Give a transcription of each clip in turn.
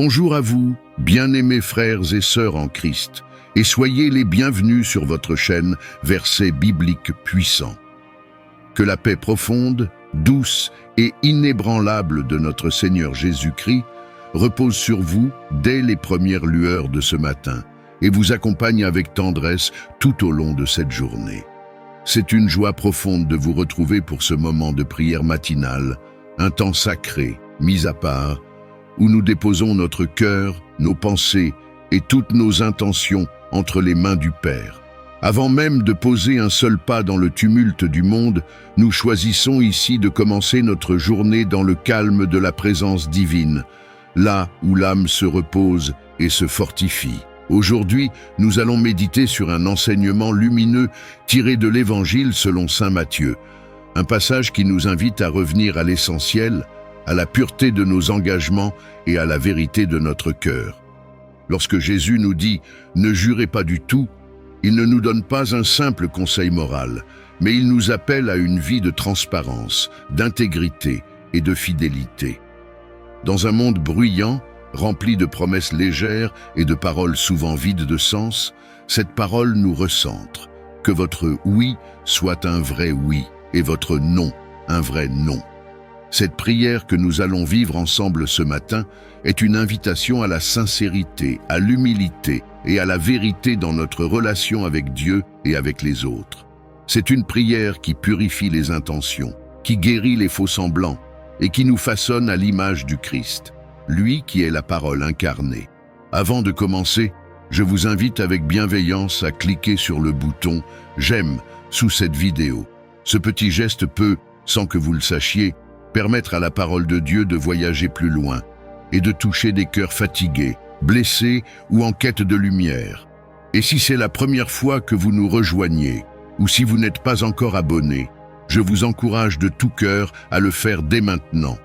Bonjour à vous, bien-aimés frères et sœurs en Christ, et soyez les bienvenus sur votre chaîne Versets bibliques puissants. Que la paix profonde, douce et inébranlable de notre Seigneur Jésus-Christ repose sur vous dès les premières lueurs de ce matin et vous accompagne avec tendresse tout au long de cette journée. C'est une joie profonde de vous retrouver pour ce moment de prière matinale, un temps sacré, mis à part, où nous déposons notre cœur, nos pensées et toutes nos intentions entre les mains du Père. Avant même de poser un seul pas dans le tumulte du monde, nous choisissons ici de commencer notre journée dans le calme de la présence divine, là où l'âme se repose et se fortifie. Aujourd'hui, nous allons méditer sur un enseignement lumineux tiré de l'Évangile selon saint Matthieu, un passage qui nous invite à revenir à l'essentiel, à la pureté de nos engagements et à la vérité de notre cœur. Lorsque Jésus nous dit « Ne jurez pas du tout », il ne nous donne pas un simple conseil moral, mais il nous appelle à une vie de transparence, d'intégrité et de fidélité. Dans un monde bruyant, rempli de promesses légères et de paroles souvent vides de sens, cette parole nous recentre. Que votre « oui » soit un vrai « oui » et votre « non » un vrai « non ». Cette prière que nous allons vivre ensemble ce matin est une invitation à la sincérité, à l'humilité et à la vérité dans notre relation avec Dieu et avec les autres. C'est une prière qui purifie les intentions, qui guérit les faux-semblants et qui nous façonne à l'image du Christ, lui qui est la parole incarnée. Avant de commencer, je vous invite avec bienveillance à cliquer sur le bouton « J'aime » sous cette vidéo. Ce petit geste peut, sans que vous le sachiez, permettre à la parole de Dieu de voyager plus loin et de toucher des cœurs fatigués, blessés ou en quête de lumière. Et si c'est la première fois que vous nous rejoignez, ou si vous n'êtes pas encore abonné, je vous encourage de tout cœur à le faire dès maintenant.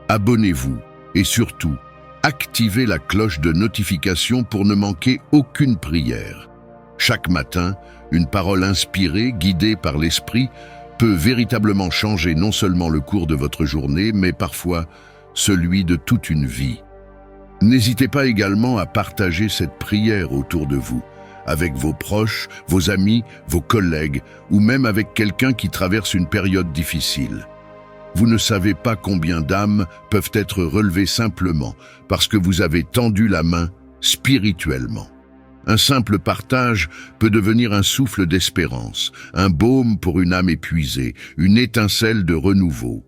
Abonnez-vous et surtout, activez la cloche de notification pour ne manquer aucune prière. Chaque matin, une parole inspirée, guidée par l'Esprit, peut véritablement changer non seulement le cours de votre journée, mais parfois celui de toute une vie. N'hésitez pas également à partager cette prière autour de vous, avec vos proches, vos amis, vos collègues, ou même avec quelqu'un qui traverse une période difficile. Vous ne savez pas combien d'âmes peuvent être relevées simplement parce que vous avez tendu la main spirituellement. Un simple partage peut devenir un souffle d'espérance, un baume pour une âme épuisée, une étincelle de renouveau.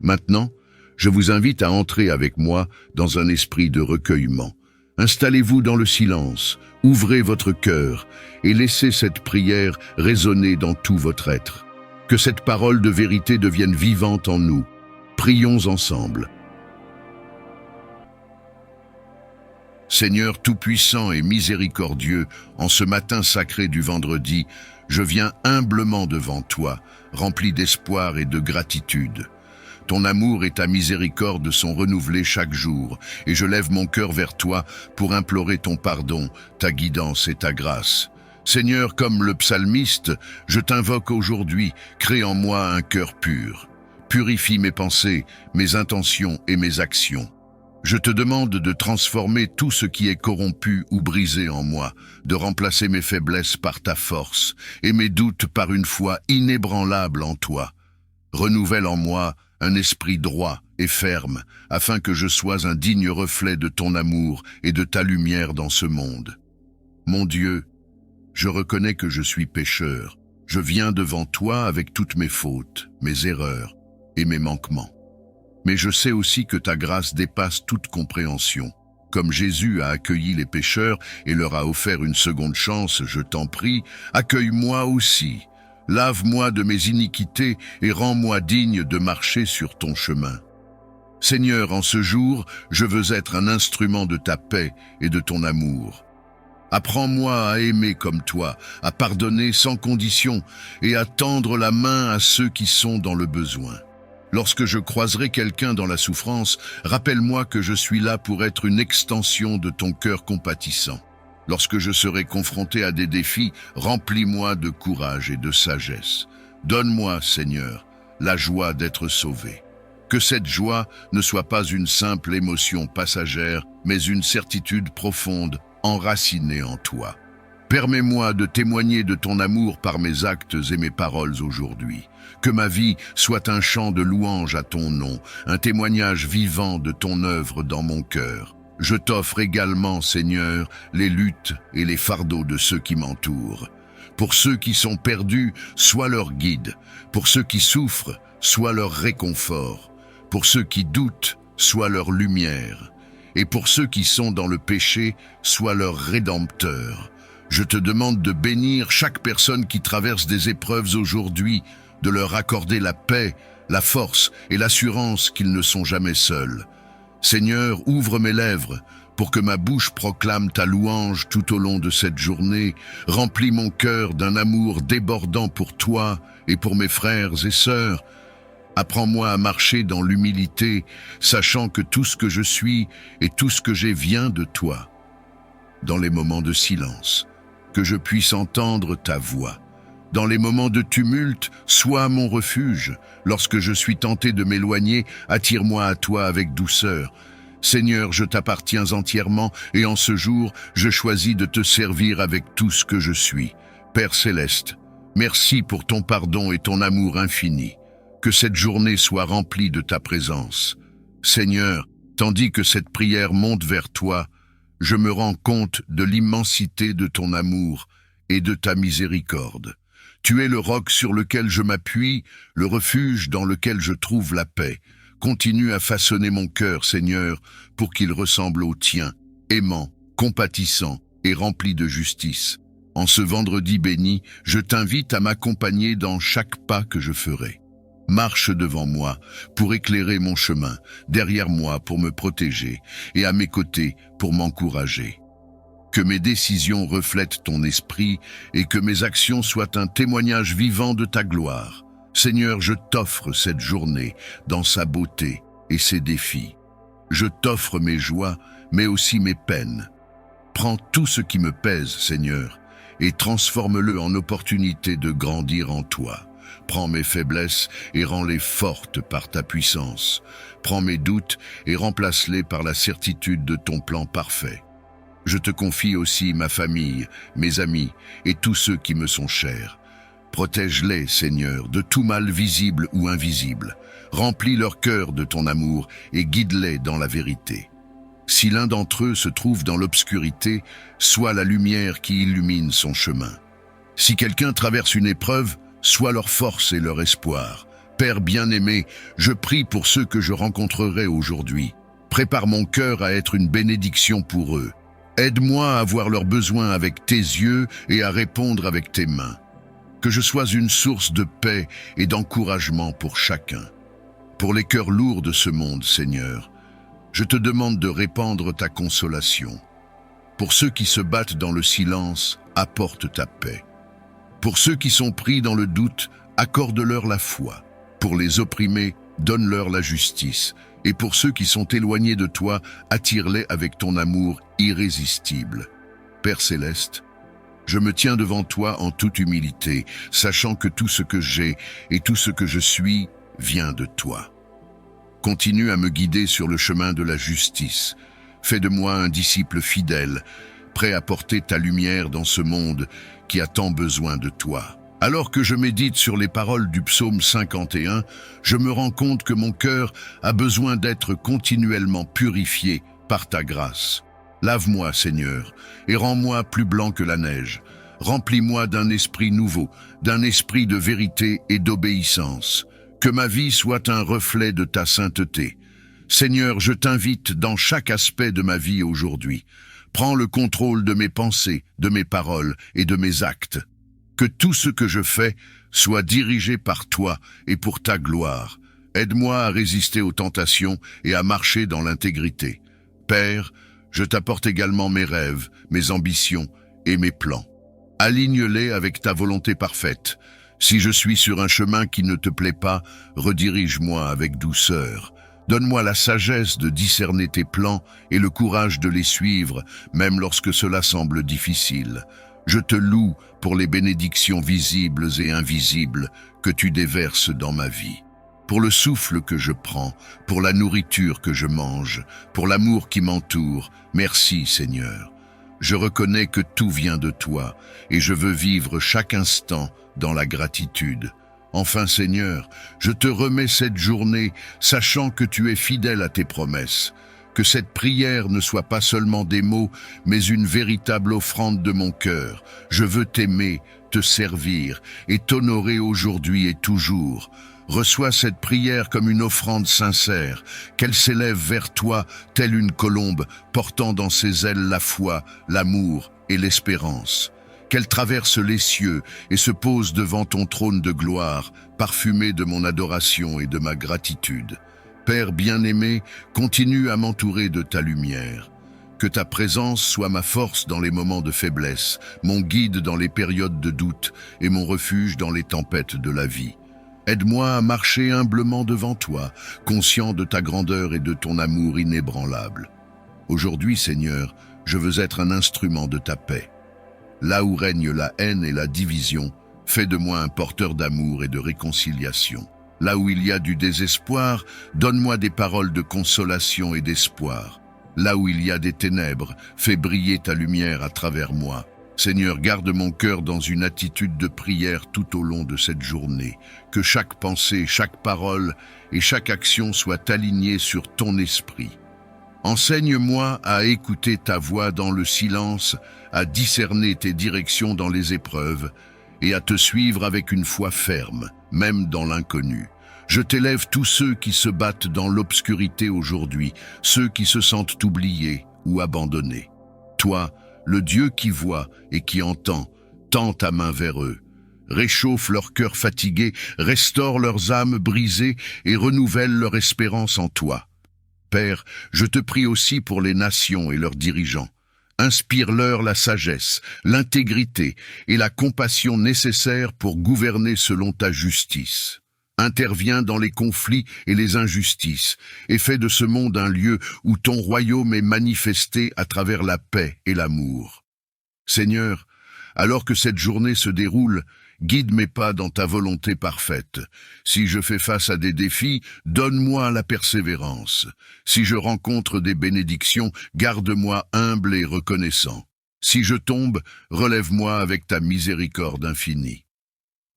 Maintenant, je vous invite à entrer avec moi dans un esprit de recueillement. Installez-vous dans le silence, ouvrez votre cœur et laissez cette prière résonner dans tout votre être. Que cette parole de vérité devienne vivante en nous. Prions ensemble. Seigneur tout-puissant et miséricordieux, en ce matin sacré du vendredi, je viens humblement devant toi, rempli d'espoir et de gratitude. Ton amour et ta miséricorde sont renouvelés chaque jour, et je lève mon cœur vers toi pour implorer ton pardon, ta guidance et ta grâce. Seigneur, comme le psalmiste, je t'invoque aujourd'hui, crée en moi un cœur pur. Purifie mes pensées, mes intentions et mes actions. Je te demande de transformer tout ce qui est corrompu ou brisé en moi, de remplacer mes faiblesses par ta force et mes doutes par une foi inébranlable en toi. Renouvelle en moi un esprit droit et ferme, afin que je sois un digne reflet de ton amour et de ta lumière dans ce monde. Mon Dieu, je reconnais que je suis pécheur. Je viens devant toi avec toutes mes fautes, mes erreurs et mes manquements. Mais je sais aussi que ta grâce dépasse toute compréhension. Comme Jésus a accueilli les pécheurs et leur a offert une seconde chance, je t'en prie, accueille-moi aussi. Lave-moi de mes iniquités et rends-moi digne de marcher sur ton chemin. Seigneur, en ce jour, je veux être un instrument de ta paix et de ton amour. Apprends-moi à aimer comme toi, à pardonner sans condition et à tendre la main à ceux qui sont dans le besoin. Lorsque je croiserai quelqu'un dans la souffrance, rappelle-moi que je suis là pour être une extension de ton cœur compatissant. Lorsque je serai confronté à des défis, remplis-moi de courage et de sagesse. Donne-moi, Seigneur, la joie d'être sauvé. Que cette joie ne soit pas une simple émotion passagère, mais une certitude profonde, enracinée en toi. Permets-moi de témoigner de ton amour par mes actes et mes paroles aujourd'hui. Que ma vie soit un chant de louange à ton nom, un témoignage vivant de ton œuvre dans mon cœur. Je t'offre également, Seigneur, les luttes et les fardeaux de ceux qui m'entourent. Pour ceux qui sont perdus, sois leur guide. Pour ceux qui souffrent, sois leur réconfort. Pour ceux qui doutent, sois leur lumière. Et pour ceux qui sont dans le péché, sois leur rédempteur. Je te demande de bénir chaque personne qui traverse des épreuves aujourd'hui, de leur accorder la paix, la force et l'assurance qu'ils ne sont jamais seuls. Seigneur, ouvre mes lèvres pour que ma bouche proclame ta louange tout au long de cette journée. Remplis mon cœur d'un amour débordant pour toi et pour mes frères et sœurs. Apprends-moi à marcher dans l'humilité, sachant que tout ce que je suis et tout ce que j'ai vient de toi. Dans les moments de silence, que je puisse entendre ta voix. Dans les moments de tumulte, sois mon refuge. Lorsque je suis tenté de m'éloigner, attire-moi à toi avec douceur. Seigneur, je t'appartiens entièrement et en ce jour, je choisis de te servir avec tout ce que je suis. Père céleste, merci pour ton pardon et ton amour infini. Que cette journée soit remplie de ta présence. Seigneur, tandis que cette prière monte vers toi, je me rends compte de l'immensité de ton amour et de ta miséricorde. Tu es le roc sur lequel je m'appuie, le refuge dans lequel je trouve la paix. Continue à façonner mon cœur, Seigneur, pour qu'il ressemble au tien, aimant, compatissant et rempli de justice. En ce vendredi béni, je t'invite à m'accompagner dans chaque pas que je ferai. Marche devant moi pour éclairer mon chemin, derrière moi pour me protéger et à mes côtés pour m'encourager. Que mes décisions reflètent ton esprit et que mes actions soient un témoignage vivant de ta gloire. Seigneur, je t'offre cette journée dans sa beauté et ses défis. Je t'offre mes joies, mais aussi mes peines. Prends tout ce qui me pèse, Seigneur, et transforme-le en opportunité de grandir en toi. Prends mes faiblesses et rends-les fortes par ta puissance. Prends mes doutes et remplace-les par la certitude de ton plan parfait. Je te confie aussi ma famille, mes amis et tous ceux qui me sont chers. Protège-les, Seigneur, de tout mal visible ou invisible. Remplis leur cœur de ton amour et guide-les dans la vérité. Si l'un d'entre eux se trouve dans l'obscurité, sois la lumière qui illumine son chemin. Si quelqu'un traverse une épreuve, sois leur force et leur espoir. Père bien-aimé, je prie pour ceux que je rencontrerai aujourd'hui. Prépare mon cœur à être une bénédiction pour eux. Aide-moi à voir leurs besoins avec tes yeux et à répondre avec tes mains. Que je sois une source de paix et d'encouragement pour chacun. Pour les cœurs lourds de ce monde, Seigneur, je te demande de répandre ta consolation. Pour ceux qui se battent dans le silence, apporte ta paix. Pour ceux qui sont pris dans le doute, accorde-leur la foi. Pour les opprimés, donne-leur la justice. Et pour ceux qui sont éloignés de toi, attire-les avec ton amour irrésistible. Père céleste, je me tiens devant toi en toute humilité, sachant que tout ce que j'ai et tout ce que je suis vient de toi. Continue à me guider sur le chemin de la justice. Fais de moi un disciple fidèle, prêt à porter ta lumière dans ce monde qui a tant besoin de toi. Alors que je médite sur les paroles du psaume 51, je me rends compte que mon cœur a besoin d'être continuellement purifié par ta grâce. Lave-moi, Seigneur, et rends-moi plus blanc que la neige. Remplis-moi d'un esprit nouveau, d'un esprit de vérité et d'obéissance. Que ma vie soit un reflet de ta sainteté. Seigneur, je t'invite dans chaque aspect de ma vie aujourd'hui. Prends le contrôle de mes pensées, de mes paroles et de mes actes. Que tout ce que je fais soit dirigé par toi et pour ta gloire. Aide-moi à résister aux tentations et à marcher dans l'intégrité. Père, je t'apporte également mes rêves, mes ambitions et mes plans. Aligne-les avec ta volonté parfaite. Si je suis sur un chemin qui ne te plaît pas, redirige-moi avec douceur. Donne-moi la sagesse de discerner tes plans et le courage de les suivre, même lorsque cela semble difficile. Je te loue pour les bénédictions visibles et invisibles que tu déverses dans ma vie. pour le souffle que je prends, pour la nourriture que je mange, pour l'amour qui m'entoure. Merci, Seigneur. Je reconnais que tout vient de toi et je veux vivre chaque instant dans la gratitude. Enfin, Seigneur, je te remets cette journée, sachant que tu es fidèle à tes promesses. Que cette prière ne soit pas seulement des mots, mais une véritable offrande de mon cœur. Je veux t'aimer, te servir et t'honorer aujourd'hui et toujours. Reçois cette prière comme une offrande sincère, qu'elle s'élève vers toi telle une colombe, portant dans ses ailes la foi, l'amour et l'espérance. Qu'elle traverse les cieux et se pose devant ton trône de gloire, parfumé de mon adoration et de ma gratitude. Père bien-aimé, continue à m'entourer de ta lumière. Que ta présence soit ma force dans les moments de faiblesse, mon guide dans les périodes de doute et mon refuge dans les tempêtes de la vie. Aide-moi à marcher humblement devant toi, conscient de ta grandeur et de ton amour inébranlable. Aujourd'hui, Seigneur, je veux être un instrument de ta paix. Là où règne la haine et la division, fais de moi un porteur d'amour et de réconciliation. Là où il y a du désespoir, donne-moi des paroles de consolation et d'espoir. Là où il y a des ténèbres, fais briller ta lumière à travers moi. Seigneur, garde mon cœur dans une attitude de prière tout au long de cette journée. Que chaque pensée, chaque parole et chaque action soient alignées sur ton esprit. Enseigne-moi à écouter ta voix dans le silence, à discerner tes directions dans les épreuves et à te suivre avec une foi ferme, même dans l'inconnu. Je t'élève tous ceux qui se battent dans l'obscurité aujourd'hui, ceux qui se sentent oubliés ou abandonnés. Toi, le Dieu qui voit et qui entend, tends ta main vers eux. Réchauffe leur cœur fatigué, restaure leurs âmes brisées et renouvelle leur espérance en toi. Père, je te prie aussi pour les nations et leurs dirigeants. Inspire-leur la sagesse, l'intégrité et la compassion nécessaires pour gouverner selon ta justice. Interviens dans les conflits et les injustices et fais de ce monde un lieu où ton royaume est manifesté à travers la paix et l'amour. Seigneur, alors que cette journée se déroule, guide mes pas dans ta volonté parfaite. Si je fais face à des défis, donne-moi la persévérance. Si je rencontre des bénédictions, garde-moi humble et reconnaissant. Si je tombe, relève-moi avec ta miséricorde infinie.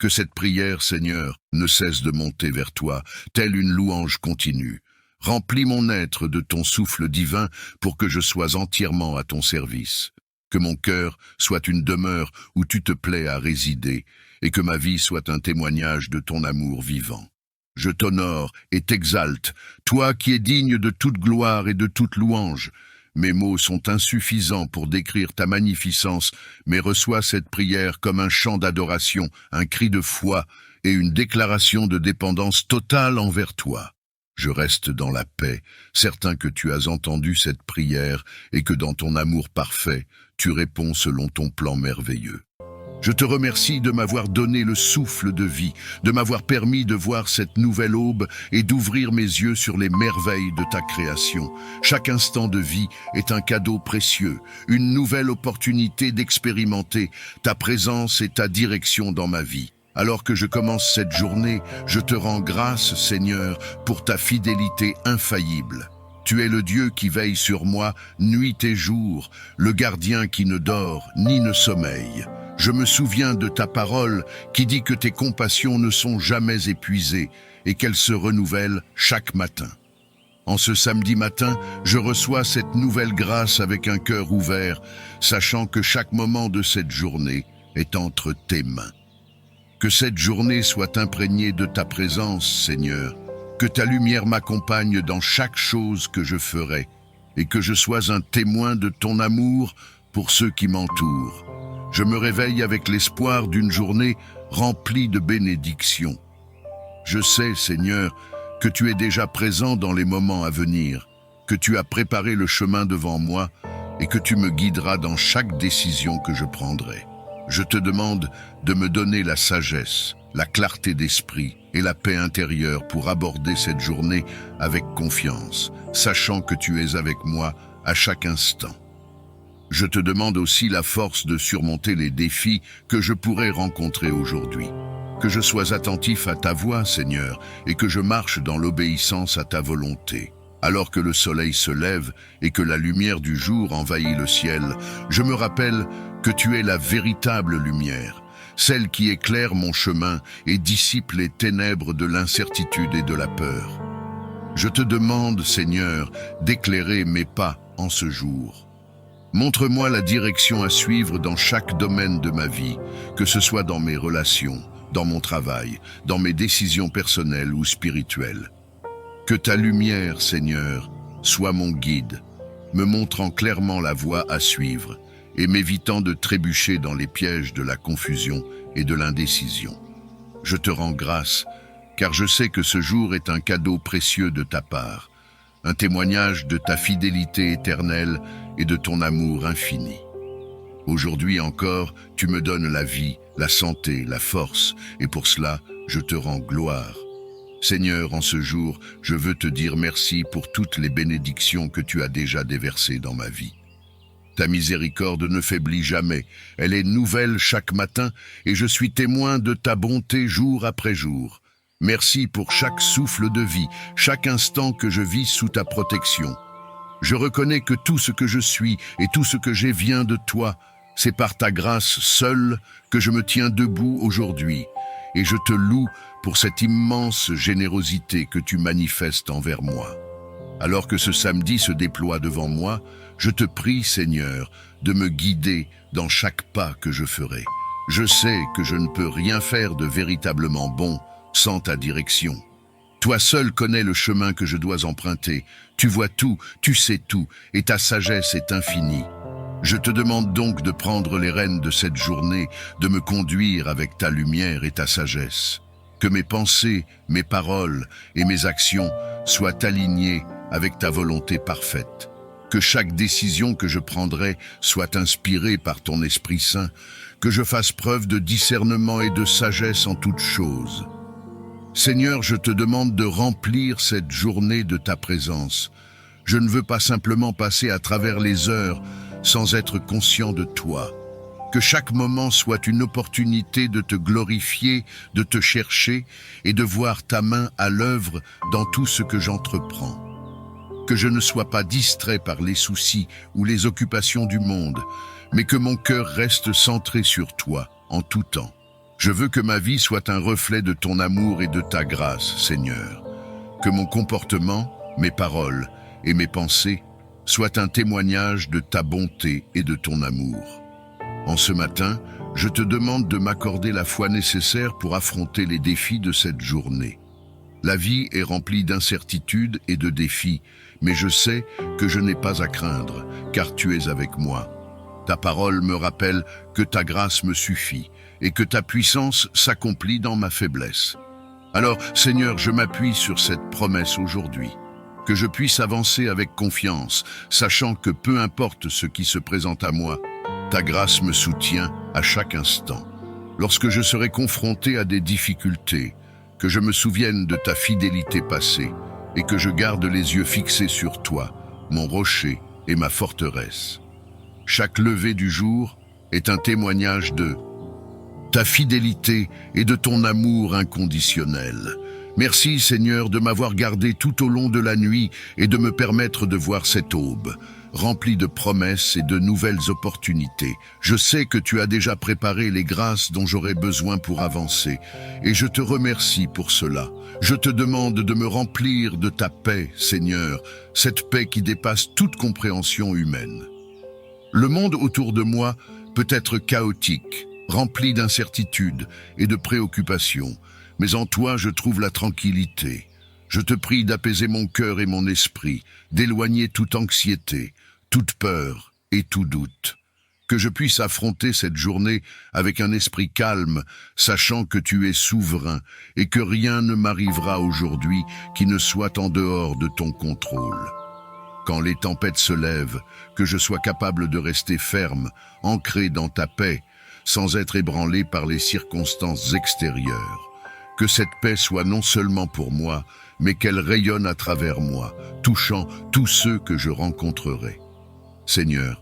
Que cette prière, Seigneur, ne cesse de monter vers toi, telle une louange continue. Remplis mon être de ton souffle divin pour que je sois entièrement à ton service. Que mon cœur soit une demeure où tu te plais à résider, et que ma vie soit un témoignage de ton amour vivant. Je t'honore et t'exalte, toi qui es digne de toute gloire et de toute louange. Mes mots sont insuffisants pour décrire ta magnificence, mais reçois cette prière comme un chant d'adoration, un cri de foi et une déclaration de dépendance totale envers toi. Je reste dans la paix, certain que tu as entendu cette prière et que dans ton amour parfait, tu réponds selon ton plan merveilleux. Je te remercie de m'avoir donné le souffle de vie, de m'avoir permis de voir cette nouvelle aube et d'ouvrir mes yeux sur les merveilles de ta création. Chaque instant de vie est un cadeau précieux, une nouvelle opportunité d'expérimenter ta présence et ta direction dans ma vie. Alors que je commence cette journée, je te rends grâce, Seigneur, pour ta fidélité infaillible. Tu es le Dieu qui veille sur moi nuit et jour, le gardien qui ne dort ni ne sommeille. Je me souviens de ta parole qui dit que tes compassions ne sont jamais épuisées et qu'elles se renouvellent chaque matin. En ce samedi matin, je reçois cette nouvelle grâce avec un cœur ouvert, sachant que chaque moment de cette journée est entre tes mains. Que cette journée soit imprégnée de ta présence, Seigneur, que ta lumière m'accompagne dans chaque chose que je ferai et que je sois un témoin de ton amour pour ceux qui m'entourent. Je me réveille avec l'espoir d'une journée remplie de bénédictions. Je sais, Seigneur, que tu es déjà présent dans les moments à venir, que tu as préparé le chemin devant moi et que tu me guideras dans chaque décision que je prendrai. Je te demande de me donner la sagesse, la clarté d'esprit et la paix intérieure pour aborder cette journée avec confiance, sachant que tu es avec moi à chaque instant. Je te demande aussi la force de surmonter les défis que je pourrais rencontrer aujourd'hui. Que je sois attentif à ta voix, Seigneur, et que je marche dans l'obéissance à ta volonté. Alors que le soleil se lève et que la lumière du jour envahit le ciel, je me rappelle que tu es la véritable lumière, celle qui éclaire mon chemin et dissipe les ténèbres de l'incertitude et de la peur. Je te demande, Seigneur, d'éclairer mes pas en ce jour. Montre-moi la direction à suivre dans chaque domaine de ma vie, que ce soit dans mes relations, dans mon travail, dans mes décisions personnelles ou spirituelles. Que ta lumière, Seigneur, soit mon guide, me montrant clairement la voie à suivre et m'évitant de trébucher dans les pièges de la confusion et de l'indécision. Je te rends grâce, car je sais que ce jour est un cadeau précieux de ta part, un témoignage de ta fidélité éternelle et de ton amour infini. Aujourd'hui encore, tu me donnes la vie, la santé, la force, et pour cela, je te rends gloire. Seigneur, en ce jour, je veux te dire merci pour toutes les bénédictions que tu as déjà déversées dans ma vie. Ta miséricorde ne faiblit jamais, elle est nouvelle chaque matin et je suis témoin de ta bonté jour après jour. Merci pour chaque souffle de vie, chaque instant que je vis sous ta protection. Je reconnais que tout ce que je suis et tout ce que j'ai vient de toi. C'est par ta grâce seule que je me tiens debout aujourd'hui et je te loue pour cette immense générosité que tu manifestes envers moi. Alors que ce samedi se déploie devant moi, je te prie, Seigneur, de me guider dans chaque pas que je ferai. Je sais que je ne peux rien faire de véritablement bon sans ta direction. Toi seul connais le chemin que je dois emprunter. Tu vois tout, tu sais tout, et ta sagesse est infinie. Je te demande donc de prendre les rênes de cette journée, de me conduire avec ta lumière et ta sagesse. Que mes pensées, mes paroles et mes actions soient alignées avec ta volonté parfaite. Que chaque décision que je prendrai soit inspirée par ton Esprit Saint, que je fasse preuve de discernement et de sagesse en toutes choses. Seigneur, je te demande de remplir cette journée de ta présence. Je ne veux pas simplement passer à travers les heures sans être conscient de toi. Que chaque moment soit une opportunité de te glorifier, de te chercher et de voir ta main à l'œuvre dans tout ce que j'entreprends. Que je ne sois pas distrait par les soucis ou les occupations du monde, mais que mon cœur reste centré sur toi en tout temps. Je veux que ma vie soit un reflet de ton amour et de ta grâce, Seigneur. Que mon comportement, mes paroles et mes pensées soient un témoignage de ta bonté et de ton amour. En ce matin, je te demande de m'accorder la foi nécessaire pour affronter les défis de cette journée. La vie est remplie d'incertitudes et de défis, mais je sais que je n'ai pas à craindre, car tu es avec moi. Ta parole me rappelle que ta grâce me suffit et que ta puissance s'accomplit dans ma faiblesse. Alors, Seigneur, je m'appuie sur cette promesse aujourd'hui, que je puisse avancer avec confiance, sachant que peu importe ce qui se présente à moi, ta grâce me soutient à chaque instant. Lorsque je serai confronté à des difficultés, que je me souvienne de ta fidélité passée et que je garde les yeux fixés sur toi, mon rocher et ma forteresse. Chaque lever du jour est un témoignage de ta fidélité et de ton amour inconditionnel. Merci Seigneur de m'avoir gardé tout au long de la nuit et de me permettre de voir cette aube, remplie de promesses et de nouvelles opportunités. Je sais que tu as déjà préparé les grâces dont j'aurai besoin pour avancer, et je te remercie pour cela. Je te demande de me remplir de ta paix, Seigneur, cette paix qui dépasse toute compréhension humaine. Le monde autour de moi peut être chaotique, rempli d'incertitudes et de préoccupations, mais en toi je trouve la tranquillité. Je te prie d'apaiser mon cœur et mon esprit, d'éloigner toute anxiété, toute peur et tout doute. Que je puisse affronter cette journée avec un esprit calme, sachant que tu es souverain et que rien ne m'arrivera aujourd'hui qui ne soit en dehors de ton contrôle. Quand les tempêtes se lèvent, que je sois capable de rester ferme, ancré dans ta paix, sans être ébranlé par les circonstances extérieures. Que cette paix soit non seulement pour moi, mais qu'elle rayonne à travers moi, touchant tous ceux que je rencontrerai. Seigneur,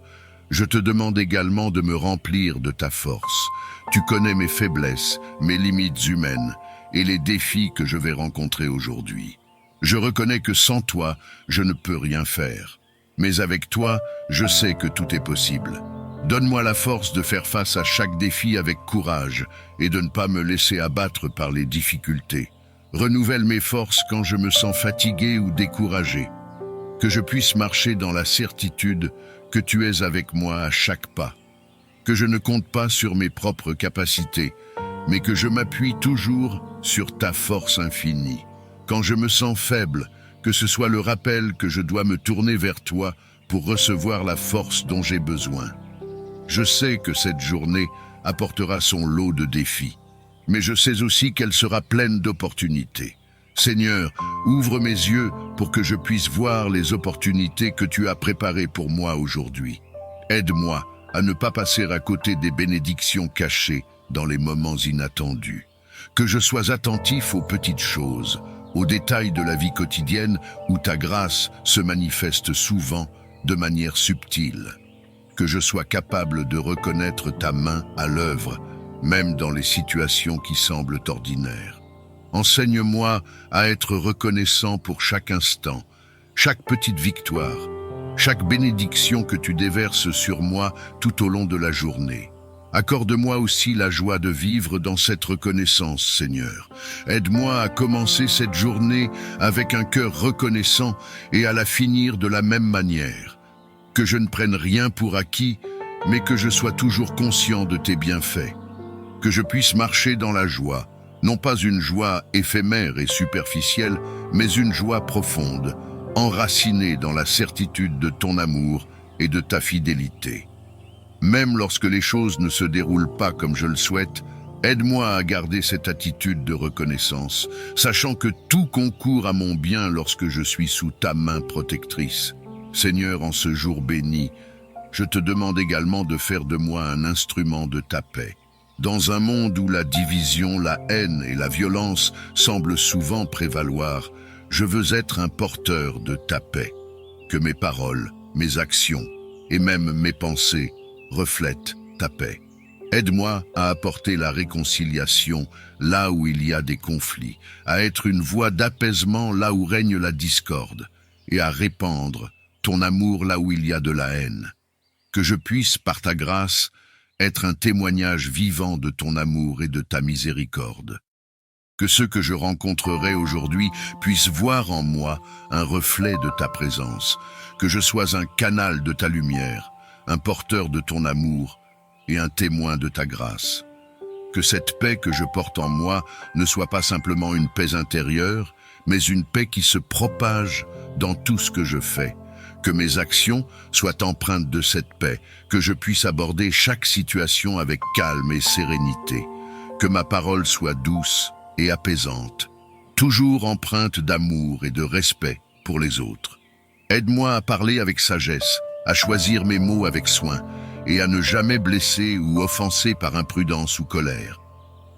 Je te demande également de me remplir de ta force. Tu connais mes faiblesses, mes limites humaines et les défis que je vais rencontrer aujourd'hui. Je reconnais que sans toi, je ne peux rien faire. Mais avec toi, je sais que tout est possible. Donne-moi la force de faire face à chaque défi avec courage et de ne pas me laisser abattre par les difficultés. Renouvelle mes forces quand je me sens fatigué ou découragé. Que je puisse marcher dans la certitude que tu es avec moi à chaque pas. Que je ne compte pas sur mes propres capacités, mais que je m'appuie toujours sur ta force infinie. Quand je me sens faible, que ce soit le rappel que je dois me tourner vers toi pour recevoir la force dont j'ai besoin. Je sais que cette journée apportera son lot de défis, mais je sais aussi qu'elle sera pleine d'opportunités. Seigneur, ouvre mes yeux pour que je puisse voir les opportunités que tu as préparées pour moi aujourd'hui. Aide-moi à ne pas passer à côté des bénédictions cachées dans les moments inattendus. Que je sois attentif aux petites choses, aux détails de la vie quotidienne où ta grâce se manifeste souvent de manière subtile. Que je sois capable de reconnaître ta main à l'œuvre, même dans les situations qui semblent ordinaires. Enseigne-moi à être reconnaissant pour chaque instant, chaque petite victoire, chaque bénédiction que tu déverses sur moi tout au long de la journée. Accorde-moi aussi la joie de vivre dans cette reconnaissance, Seigneur. Aide-moi à commencer cette journée avec un cœur reconnaissant et à la finir de la même manière. Que je ne prenne rien pour acquis, mais que je sois toujours conscient de tes bienfaits. Que je puisse marcher dans la joie, non pas une joie éphémère et superficielle, mais une joie profonde, enracinée dans la certitude de ton amour et de ta fidélité. Même lorsque les choses ne se déroulent pas comme je le souhaite, aide-moi à garder cette attitude de reconnaissance, sachant que tout concourt à mon bien lorsque je suis sous ta main protectrice. Seigneur, en ce jour béni, je te demande également de faire de moi un instrument de ta paix. Dans un monde où la division, la haine et la violence semblent souvent prévaloir, je veux être un porteur de ta paix. Que mes paroles, mes actions et même mes pensées reflètent ta paix. Aide-moi à apporter la réconciliation là où il y a des conflits, à être une voix d'apaisement là où règne la discorde et à répandre ton amour là où il y a de la haine. Que je puisse, par ta grâce, être un témoignage vivant de ton amour et de ta miséricorde. Que ceux que je rencontrerai aujourd'hui puissent voir en moi un reflet de ta présence, que je sois un canal de ta lumière, un porteur de ton amour et un témoin de ta grâce. Que cette paix que je porte en moi ne soit pas simplement une paix intérieure, mais une paix qui se propage dans tout ce que je fais. Que mes actions soient empreintes de cette paix, que je puisse aborder chaque situation avec calme et sérénité, que ma parole soit douce et apaisante, toujours empreinte d'amour et de respect pour les autres. Aide-moi à parler avec sagesse, à choisir mes mots avec soin et à ne jamais blesser ou offenser par imprudence ou colère.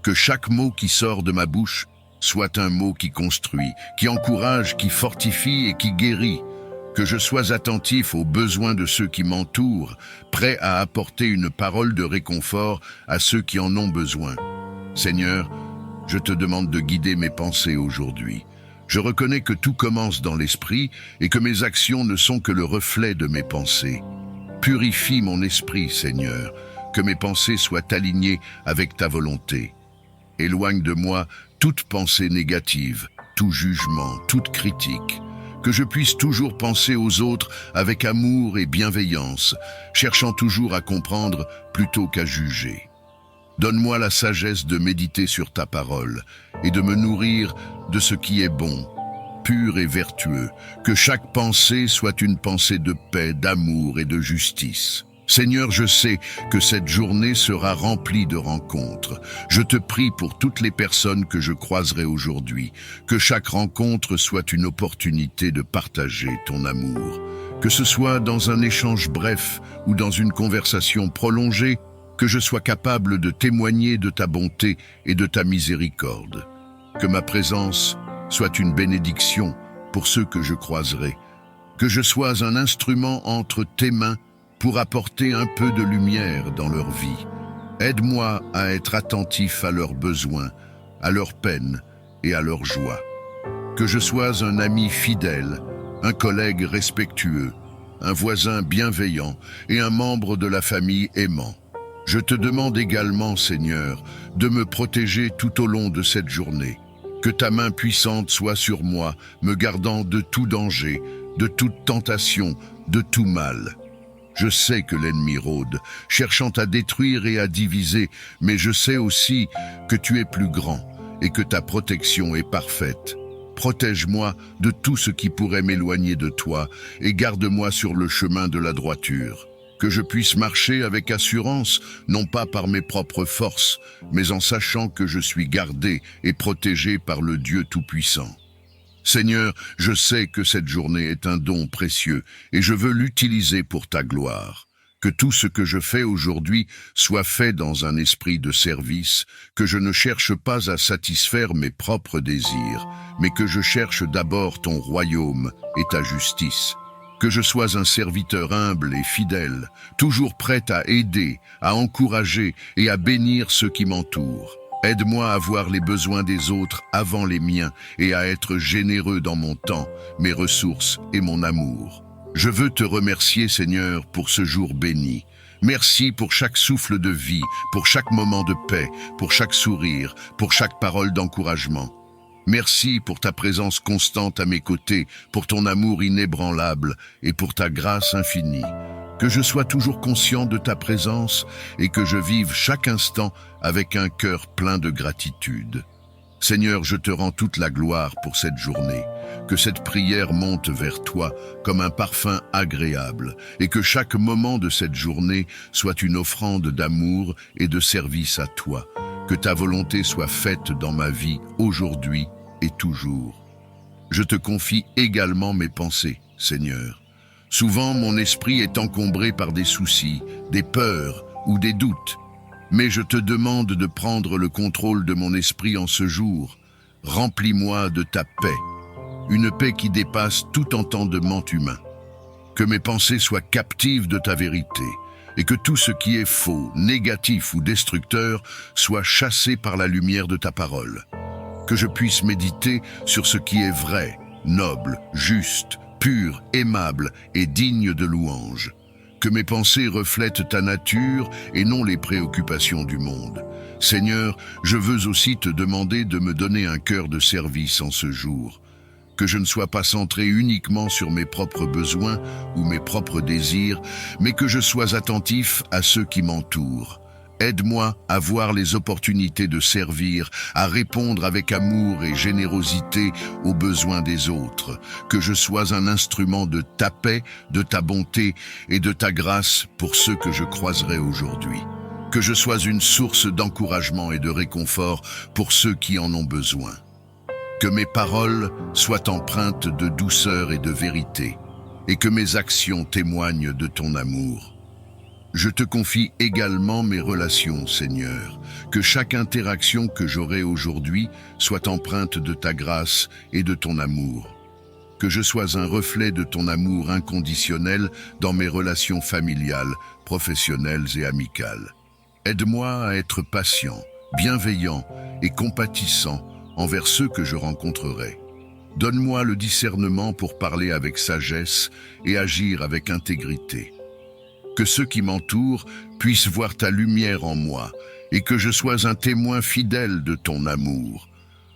Que chaque mot qui sort de ma bouche soit un mot qui construit, qui encourage, qui fortifie et qui guérit. Que je sois attentif aux besoins de ceux qui m'entourent, prêt à apporter une parole de réconfort à ceux qui en ont besoin. Seigneur, je te demande de guider mes pensées aujourd'hui. Je reconnais que tout commence dans l'esprit et que mes actions ne sont que le reflet de mes pensées. Purifie mon esprit, Seigneur, que mes pensées soient alignées avec ta volonté. Éloigne de moi toute pensée négative, tout jugement, toute critique. Que je puisse toujours penser aux autres avec amour et bienveillance, cherchant toujours à comprendre plutôt qu'à juger. Donne-moi la sagesse de méditer sur ta parole et de me nourrir de ce qui est bon, pur et vertueux, que chaque pensée soit une pensée de paix, d'amour et de justice. Seigneur, je sais que cette journée sera remplie de rencontres. Je te prie pour toutes les personnes que je croiserai aujourd'hui, que chaque rencontre soit une opportunité de partager ton amour. Que ce soit dans un échange bref ou dans une conversation prolongée, que je sois capable de témoigner de ta bonté et de ta miséricorde. Que ma présence soit une bénédiction pour ceux que je croiserai. Que je sois un instrument entre tes mains pour apporter un peu de lumière dans leur vie. Aide-moi à être attentif à leurs besoins, à leurs peines et à leurs joies. Que je sois un ami fidèle, un collègue respectueux, un voisin bienveillant et un membre de la famille aimant. Je te demande également, Seigneur, de me protéger tout au long de cette journée. Que ta main puissante soit sur moi, me gardant de tout danger, de toute tentation, de tout mal. Je sais que l'ennemi rôde, cherchant à détruire et à diviser, mais je sais aussi que tu es plus grand et que ta protection est parfaite. Protège-moi de tout ce qui pourrait m'éloigner de toi et garde-moi sur le chemin de la droiture. Que je puisse marcher avec assurance, non pas par mes propres forces, mais en sachant que je suis gardé et protégé par le Dieu Tout-Puissant. Seigneur, je sais que cette journée est un don précieux et je veux l'utiliser pour ta gloire. Que tout ce que je fais aujourd'hui soit fait dans un esprit de service, que je ne cherche pas à satisfaire mes propres désirs, mais que je cherche d'abord ton royaume et ta justice. Que je sois un serviteur humble et fidèle, toujours prêt à aider, à encourager et à bénir ceux qui m'entourent. Aide-moi à voir les besoins des autres avant les miens et à être généreux dans mon temps, mes ressources et mon amour. Je veux te remercier, Seigneur, pour ce jour béni. Merci pour chaque souffle de vie, pour chaque moment de paix, pour chaque sourire, pour chaque parole d'encouragement. Merci pour ta présence constante à mes côtés, pour ton amour inébranlable et pour ta grâce infinie. Que je sois toujours conscient de ta présence et que je vive chaque instant avec un cœur plein de gratitude. Seigneur, je te rends toute la gloire pour cette journée. Que cette prière monte vers toi comme un parfum agréable et que chaque moment de cette journée soit une offrande d'amour et de service à toi. Que ta volonté soit faite dans ma vie aujourd'hui et toujours. Je te confie également mes pensées, Seigneur. Souvent, mon esprit est encombré par des soucis, des peurs ou des doutes. Mais je te demande de prendre le contrôle de mon esprit en ce jour. Remplis-moi de ta paix, une paix qui dépasse tout entendement humain. Que mes pensées soient captives de ta vérité et que tout ce qui est faux, négatif ou destructeur soit chassé par la lumière de ta parole. Que je puisse méditer sur ce qui est vrai, noble, juste, pur, aimable et digne de louange. Que mes pensées reflètent ta nature et non les préoccupations du monde. Seigneur, je veux aussi te demander de me donner un cœur de service en ce jour. Que je ne sois pas centré uniquement sur mes propres besoins ou mes propres désirs, mais que je sois attentif à ceux qui m'entourent. Aide-moi à voir les opportunités de servir, à répondre avec amour et générosité aux besoins des autres. Que je sois un instrument de ta paix, de ta bonté et de ta grâce pour ceux que je croiserai aujourd'hui. Que je sois une source d'encouragement et de réconfort pour ceux qui en ont besoin. Que mes paroles soient empreintes de douceur et de vérité, et que mes actions témoignent de ton amour. Je te confie également mes relations, Seigneur, que chaque interaction que j'aurai aujourd'hui soit empreinte de ta grâce et de ton amour. Que je sois un reflet de ton amour inconditionnel dans mes relations familiales, professionnelles et amicales. Aide-moi à être patient, bienveillant et compatissant envers ceux que je rencontrerai. Donne-moi le discernement pour parler avec sagesse et agir avec intégrité. Que ceux qui m'entourent puissent voir ta lumière en moi et que je sois un témoin fidèle de ton amour.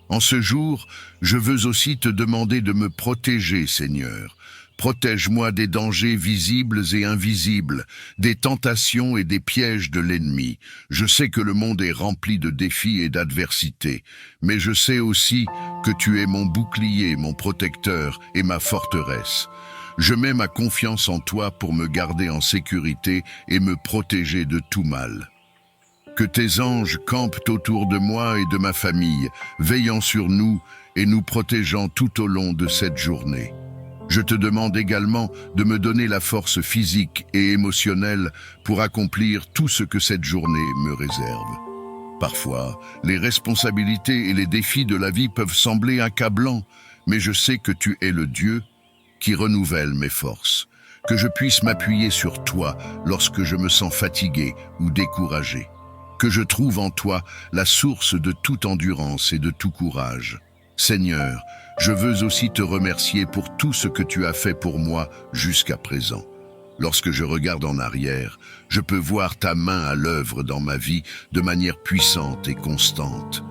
En ce jour, je veux aussi te demander de me protéger, Seigneur. Protège-moi des dangers visibles et invisibles, des tentations et des pièges de l'ennemi. Je sais que le monde est rempli de défis et d'adversités, mais je sais aussi que tu es mon bouclier, mon protecteur et ma forteresse. Je mets ma confiance en toi pour me garder en sécurité et me protéger de tout mal. Que tes anges campent autour de moi et de ma famille, veillant sur nous et nous protégeant tout au long de cette journée. Je te demande également de me donner la force physique et émotionnelle pour accomplir tout ce que cette journée me réserve. Parfois, les responsabilités et les défis de la vie peuvent sembler accablants, mais je sais que tu es le Dieu qui renouvelle mes forces. que je puisse m'appuyer sur toi lorsque je me sens fatigué ou découragé, que je trouve en toi la source de toute endurance et de tout courage. Seigneur, je veux aussi te remercier pour tout ce que tu as fait pour moi jusqu'à présent. Lorsque je regarde en arrière, je peux voir ta main à l'œuvre dans ma vie de manière puissante et constante.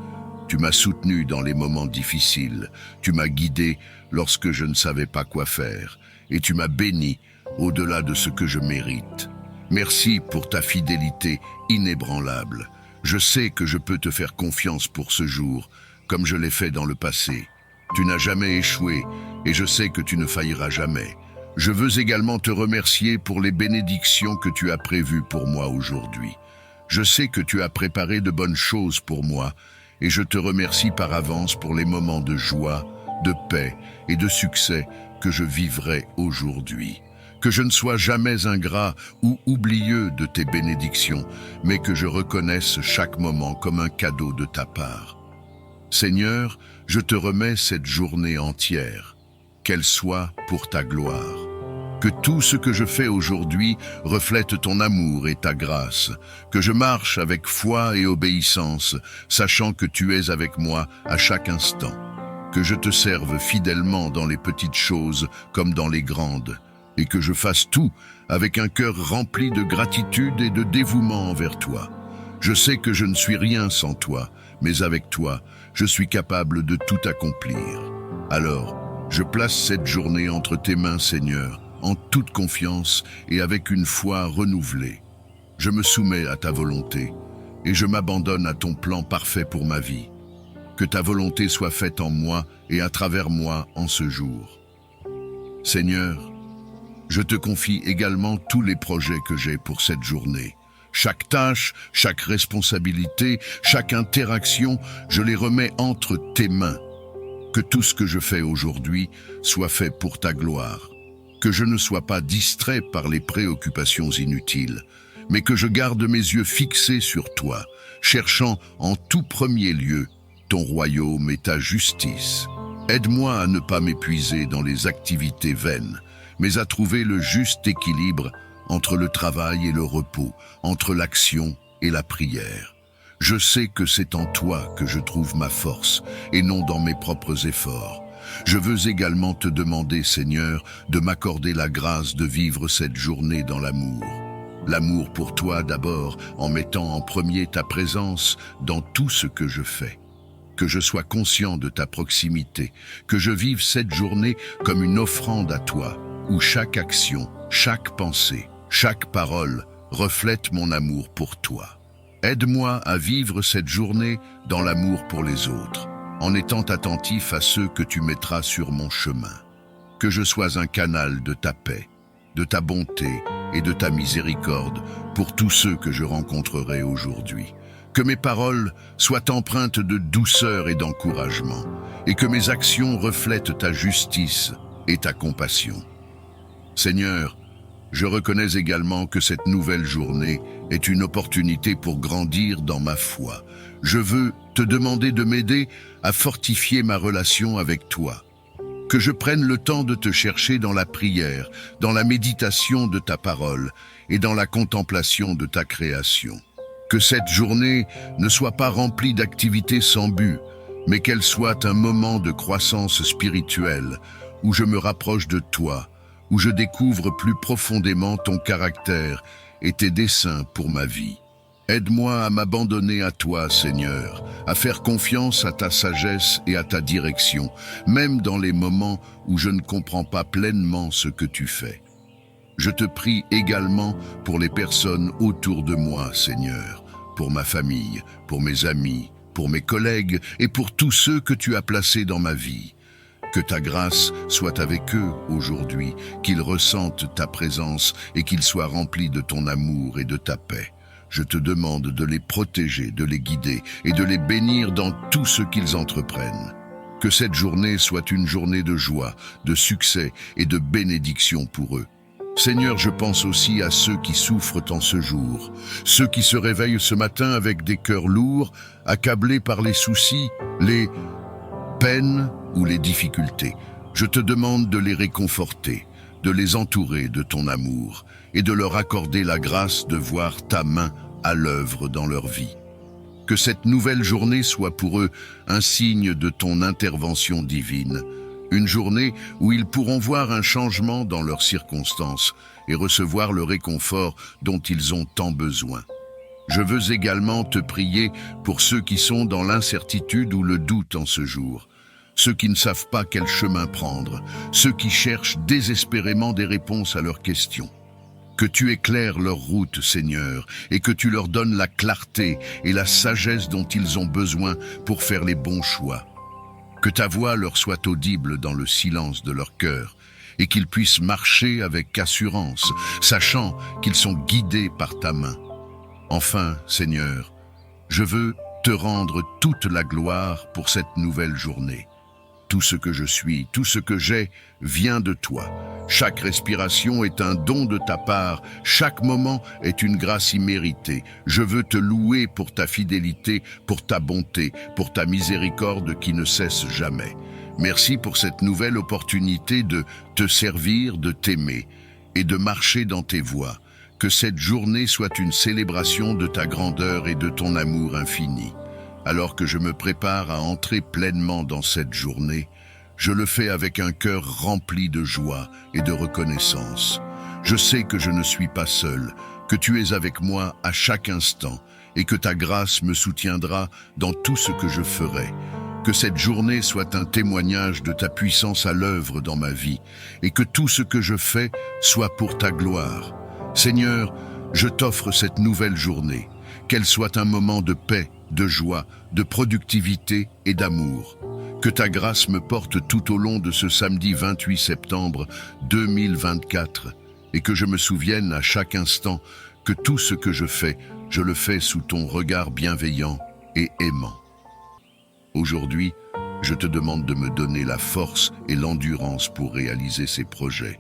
Tu m'as soutenu dans les moments difficiles, tu m'as guidé lorsque je ne savais pas quoi faire, et tu m'as béni au-delà de ce que je mérite. Merci pour ta fidélité inébranlable. Je sais que je peux te faire confiance pour ce jour, comme je l'ai fait dans le passé. Tu n'as jamais échoué, et je sais que tu ne failliras jamais. Je veux également te remercier pour les bénédictions que tu as prévues pour moi aujourd'hui. Je sais que tu as préparé de bonnes choses pour moi, et je te remercie par avance pour les moments de joie, de paix et de succès que je vivrai aujourd'hui. Que je ne sois jamais ingrat ou oublieux de tes bénédictions, mais que je reconnaisse chaque moment comme un cadeau de ta part. Seigneur, je te remets cette journée entière, qu'elle soit pour ta gloire. Que tout ce que je fais aujourd'hui reflète ton amour et ta grâce, que je marche avec foi et obéissance, sachant que tu es avec moi à chaque instant, que je te serve fidèlement dans les petites choses comme dans les grandes, et que je fasse tout avec un cœur rempli de gratitude et de dévouement envers toi. Je sais que je ne suis rien sans toi, mais avec toi, je suis capable de tout accomplir. Alors, je place cette journée entre tes mains, Seigneur, en toute confiance et avec une foi renouvelée. Je me soumets à ta volonté et je m'abandonne à ton plan parfait pour ma vie. Que ta volonté soit faite en moi et à travers moi en ce jour. Seigneur, je te confie également tous les projets que j'ai pour cette journée. Chaque tâche, chaque responsabilité, chaque interaction, je les remets entre tes mains. Que tout ce que je fais aujourd'hui soit fait pour ta gloire. Que je ne sois pas distrait par les préoccupations inutiles, mais que je garde mes yeux fixés sur toi, cherchant en tout premier lieu ton royaume et ta justice. Aide-moi à ne pas m'épuiser dans les activités vaines, mais à trouver le juste équilibre entre le travail et le repos, entre l'action et la prière. Je sais que c'est en toi que je trouve ma force, et non dans mes propres efforts. Je veux également te demander, Seigneur, de m'accorder la grâce de vivre cette journée dans l'amour. L'amour pour toi d'abord, en mettant en premier ta présence dans tout ce que je fais. Que je sois conscient de ta proximité, que je vive cette journée comme une offrande à toi, où chaque action, chaque pensée, chaque parole reflète mon amour pour toi. Aide-moi à vivre cette journée dans l'amour pour les autres, en étant attentif à ceux que tu mettras sur mon chemin. Que je sois un canal de ta paix, de ta bonté et de ta miséricorde pour tous ceux que je rencontrerai aujourd'hui. Que mes paroles soient empreintes de douceur et d'encouragement, et que mes actions reflètent ta justice et ta compassion. Seigneur, je reconnais également que cette nouvelle journée est une opportunité pour grandir dans ma foi. Je veux te demander de m'aider à fortifier ma relation avec toi. Que je prenne le temps de te chercher dans la prière, dans la méditation de ta parole et dans la contemplation de ta création. Que cette journée ne soit pas remplie d'activités sans but, mais qu'elle soit un moment de croissance spirituelle où je me rapproche de toi, où je découvre plus profondément ton caractère et tes desseins pour ma vie. Aide-moi à m'abandonner à toi, Seigneur, à faire confiance à ta sagesse et à ta direction, même dans les moments où je ne comprends pas pleinement ce que tu fais. Je te prie également pour les personnes autour de moi, Seigneur, pour ma famille, pour mes amis, pour mes collègues et pour tous ceux que tu as placés dans ma vie. Que ta grâce soit avec eux aujourd'hui, qu'ils ressentent ta présence et qu'ils soient remplis de ton amour et de ta paix. Je te demande de les protéger, de les guider et de les bénir dans tout ce qu'ils entreprennent. Que cette journée soit une journée de joie, de succès et de bénédiction pour eux. Seigneur, je pense aussi à ceux qui souffrent en ce jour, ceux qui se réveillent ce matin avec des cœurs lourds, accablés par les soucis, les peines ou les difficultés. Je te demande de les réconforter, de les entourer de ton amour et de leur accorder la grâce de voir ta main à l'œuvre dans leur vie. Que cette nouvelle journée soit pour eux un signe de ton intervention divine, une journée où ils pourront voir un changement dans leurs circonstances et recevoir le réconfort dont ils ont tant besoin. Je veux également te prier pour ceux qui sont dans l'incertitude ou le doute en ce jour, ceux qui ne savent pas quel chemin prendre, ceux qui cherchent désespérément des réponses à leurs questions. Que tu éclaires leur route, Seigneur, et que tu leur donnes la clarté et la sagesse dont ils ont besoin pour faire les bons choix. Que ta voix leur soit audible dans le silence de leur cœur, et qu'ils puissent marcher avec assurance, sachant qu'ils sont guidés par ta main. Enfin, Seigneur, je veux te rendre toute la gloire pour cette nouvelle journée. Tout ce que je suis, tout ce que j'ai, vient de toi. Chaque respiration est un don de ta part, chaque moment est une grâce imméritée. Je veux te louer pour ta fidélité, pour ta bonté, pour ta miséricorde qui ne cesse jamais. Merci pour cette nouvelle opportunité de te servir, de t'aimer et de marcher dans tes voies. Que cette journée soit une célébration de ta grandeur et de ton amour infini. Alors que je me prépare à entrer pleinement dans cette journée, je le fais avec un cœur rempli de joie et de reconnaissance. Je sais que je ne suis pas seul, que tu es avec moi à chaque instant et que ta grâce me soutiendra dans tout ce que je ferai. Que cette journée soit un témoignage de ta puissance à l'œuvre dans ma vie et que tout ce que je fais soit pour ta gloire. Seigneur, je t'offre cette nouvelle journée, qu'elle soit un moment de paix, de joie, de productivité et d'amour. Que ta grâce me porte tout au long de ce samedi 28 septembre 2024 et que je me souvienne à chaque instant que tout ce que je le fais sous ton regard bienveillant et aimant. Aujourd'hui, je te demande de me donner la force et l'endurance pour réaliser ces projets.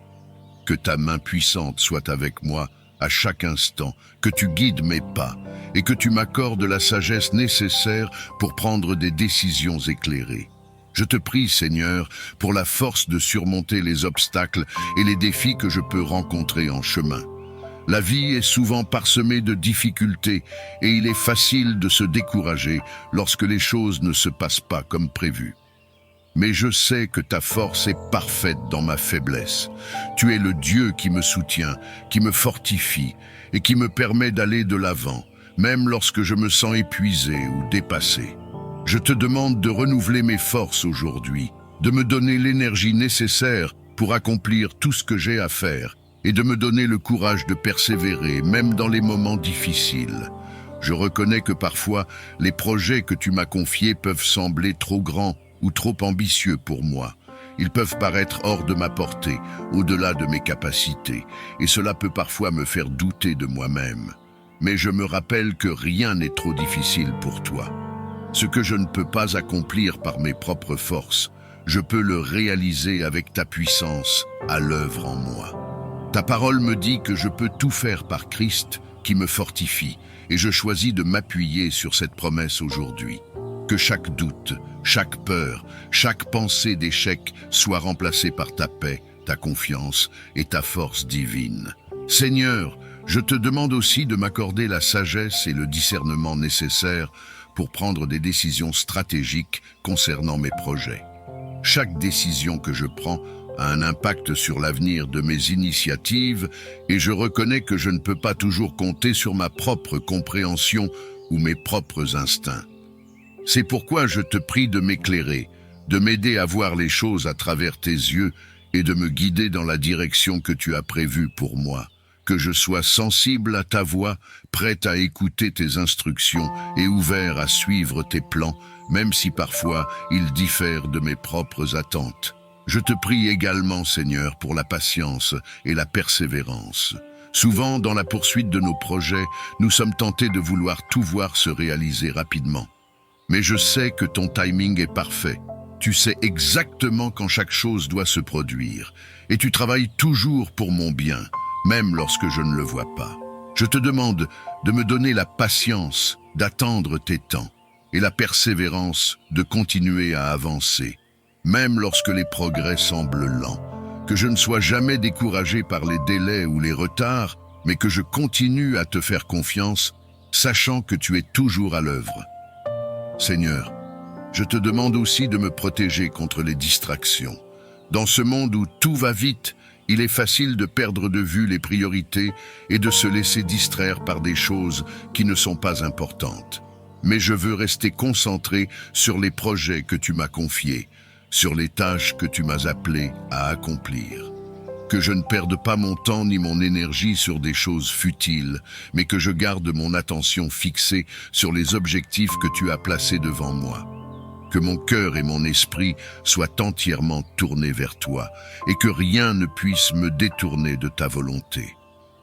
Que ta main puissante soit avec moi à chaque instant, que tu guides mes pas et que tu m'accordes la sagesse nécessaire pour prendre des décisions éclairées. Je te prie, Seigneur, pour la force de surmonter les obstacles et les défis que je peux rencontrer en chemin. La vie est souvent parsemée de difficultés et il est facile de se décourager lorsque les choses ne se passent pas comme prévu. Mais je sais que ta force est parfaite dans ma faiblesse. Tu es le Dieu qui me soutient, qui me fortifie et qui me permet d'aller de l'avant, même lorsque je me sens épuisé ou dépassé. Je te demande de renouveler mes forces aujourd'hui, de me donner l'énergie nécessaire pour accomplir tout ce que j'ai à faire et de me donner le courage de persévérer, même dans les moments difficiles. Je reconnais que parfois, les projets que tu m'as confiés peuvent sembler trop grands ou trop ambitieux pour moi. Ils peuvent paraître hors de ma portée, au-delà de mes capacités, et cela peut parfois me faire douter de moi-même. Mais je me rappelle que rien n'est trop difficile pour toi. Ce que je ne peux pas accomplir par mes propres forces, je peux le réaliser avec ta puissance à l'œuvre en moi. Ta parole me dit que je peux tout faire par Christ qui me fortifie, et je choisis de m'appuyer sur cette promesse aujourd'hui. Que chaque doute, chaque peur, chaque pensée d'échec soit remplacée par ta paix, ta confiance et ta force divine. Seigneur, je te demande aussi de m'accorder la sagesse et le discernement nécessaires pour prendre des décisions stratégiques concernant mes projets. Chaque décision que je prends a un impact sur l'avenir de mes initiatives et je reconnais que je ne peux pas toujours compter sur ma propre compréhension ou mes propres instincts. C'est pourquoi je te prie de m'éclairer, de m'aider à voir les choses à travers tes yeux et de me guider dans la direction que tu as prévue pour moi. Que je sois sensible à ta voix, prête à écouter tes instructions et ouvert à suivre tes plans, même si parfois ils diffèrent de mes propres attentes. Je te prie également, Seigneur, pour la patience et la persévérance. Souvent, dans la poursuite de nos projets, nous sommes tentés de vouloir tout voir se réaliser rapidement. Mais je sais que ton timing est parfait. Tu sais exactement quand chaque chose doit se produire. Et tu travailles toujours pour mon bien, même lorsque je ne le vois pas. Je te demande de me donner la patience d'attendre tes temps et la persévérance de continuer à avancer, même lorsque les progrès semblent lents. que je ne sois jamais découragé par les délais ou les retards, mais que je continue à te faire confiance, sachant que tu es toujours à l'œuvre. Seigneur, je te demande aussi de me protéger contre les distractions. Dans ce monde où tout va vite, il est facile de perdre de vue les priorités et de se laisser distraire par des choses qui ne sont pas importantes. Mais je veux rester concentré sur les projets que tu m'as confiés, sur les tâches que tu m'as appelé à accomplir. Que je ne perde pas mon temps ni mon énergie sur des choses futiles, mais que je garde mon attention fixée sur les objectifs que tu as placés devant moi. Que mon cœur et mon esprit soient entièrement tournés vers toi et que rien ne puisse me détourner de ta volonté.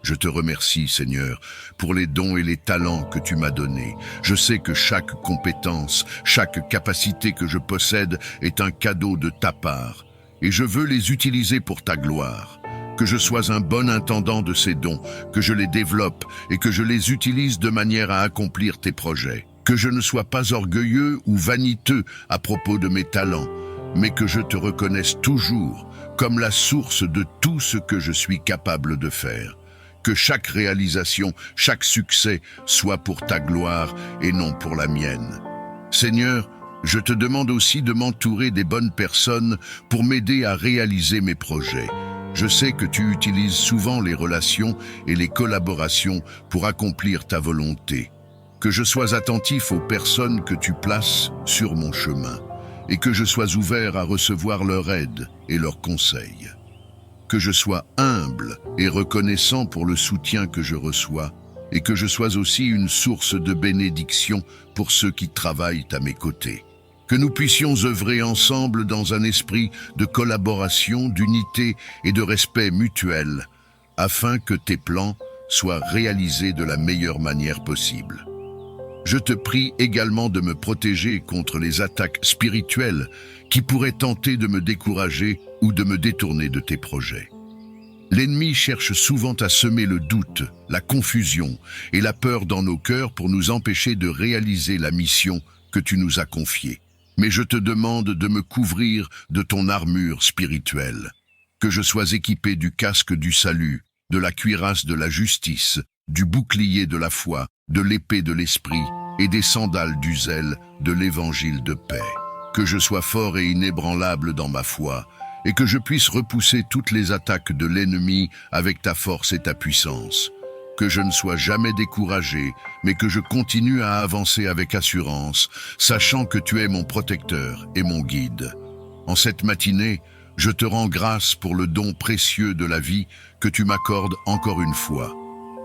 Je te remercie, Seigneur, pour les dons et les talents que tu m'as donnés. Je sais que chaque compétence, chaque capacité que je possède est un cadeau de ta part et je veux les utiliser pour ta gloire. Que je sois un bon intendant de ces dons, que je les développe et que je les utilise de manière à accomplir tes projets. Que je ne sois pas orgueilleux ou vaniteux à propos de mes talents, mais que je te reconnaisse toujours comme la source de tout ce que je suis capable de faire. Que chaque réalisation, chaque succès soit pour ta gloire et non pour la mienne. Seigneur, je te demande aussi de m'entourer des bonnes personnes pour m'aider à réaliser mes projets. Je sais que tu utilises souvent les relations et les collaborations pour accomplir ta volonté. Que je sois attentif aux personnes que tu places sur mon chemin et que je sois ouvert à recevoir leur aide et leurs conseils. Que je sois humble et reconnaissant pour le soutien que je reçois et que je sois aussi une source de bénédiction pour ceux qui travaillent à mes côtés. Que nous puissions œuvrer ensemble dans un esprit de collaboration, d'unité et de respect mutuel afin que tes plans soient réalisés de la meilleure manière possible. Je te prie également de me protéger contre les attaques spirituelles qui pourraient tenter de me décourager ou de me détourner de tes projets. L'ennemi cherche souvent à semer le doute, la confusion et la peur dans nos cœurs pour nous empêcher de réaliser la mission que tu nous as confiée. Mais je te demande de me couvrir de ton armure spirituelle, que je sois équipé du casque du salut, de la cuirasse de la justice, du bouclier de la foi, de l'épée de l'esprit et des sandales du zèle de l'évangile de paix. Que je sois fort et inébranlable dans ma foi et que je puisse repousser toutes les attaques de l'ennemi avec ta force et ta puissance. Que je ne sois jamais découragé, mais que je continue à avancer avec assurance, sachant que tu es mon protecteur et mon guide. En cette matinée, je te rends grâce pour le don précieux de la vie que tu m'accordes encore une fois.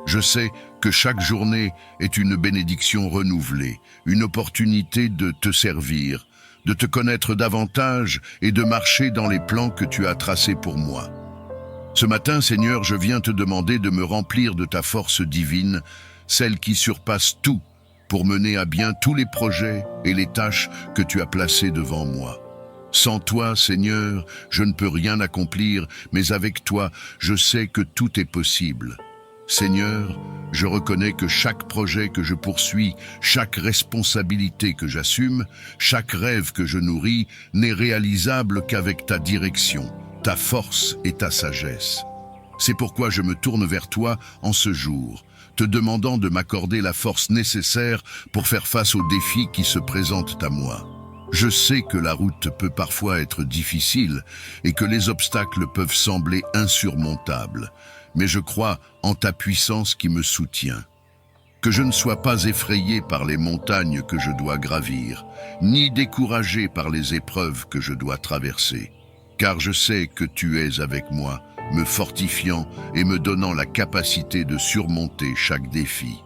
Je sais que chaque journée est une bénédiction renouvelée, une opportunité de te servir, de te connaître davantage et de marcher dans les plans que tu as tracés pour moi. Ce matin, Seigneur, je viens te demander de me remplir de ta force divine, celle qui surpasse tout, pour mener à bien tous les projets et les tâches que tu as placés devant moi. Sans toi, Seigneur, je ne peux rien accomplir, mais avec toi, je sais que tout est possible. Seigneur, je reconnais que chaque projet que je poursuis, chaque responsabilité que j'assume, chaque rêve que je nourris n'est réalisable qu'avec ta direction, ta force et ta sagesse. C'est pourquoi je me tourne vers toi en ce jour, te demandant de m'accorder la force nécessaire pour faire face aux défis qui se présentent à moi. Je sais que la route peut parfois être difficile et que les obstacles peuvent sembler insurmontables, mais je crois en ta puissance qui me soutient. Que je ne sois pas effrayé par les montagnes que je dois gravir, ni découragé par les épreuves que je dois traverser, car je sais que tu es avec moi, me fortifiant et me donnant la capacité de surmonter chaque défi.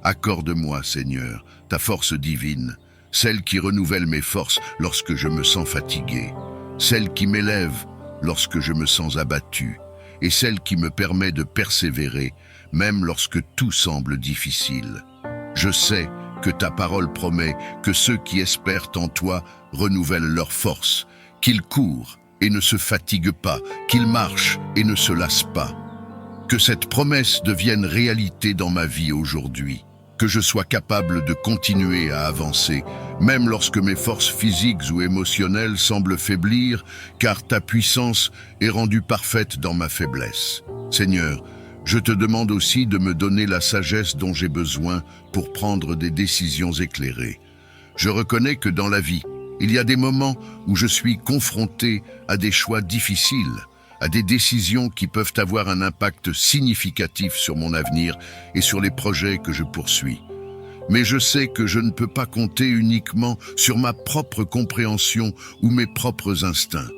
Accorde-moi, Seigneur, ta force divine, celle qui renouvelle mes forces lorsque je me sens fatigué, celle qui m'élève lorsque je me sens abattu, et celle qui me permet de persévérer, même lorsque tout semble difficile. Je sais que ta parole promet que ceux qui espèrent en toi renouvellent leur force, qu'ils courent et ne se fatiguent pas, qu'ils marchent et ne se lassent pas. Que cette promesse devienne réalité dans ma vie aujourd'hui. que je sois capable de continuer à avancer, même lorsque mes forces physiques ou émotionnelles semblent faiblir, car ta puissance est rendue parfaite dans ma faiblesse. Seigneur, je te demande aussi de me donner la sagesse dont j'ai besoin pour prendre des décisions éclairées. Je reconnais que dans la vie, il y a des moments où je suis confronté à des choix difficiles, à des décisions qui peuvent avoir un impact significatif sur mon avenir et sur les projets que je poursuis. Mais je sais que je ne peux pas compter uniquement sur ma propre compréhension ou mes propres instincts.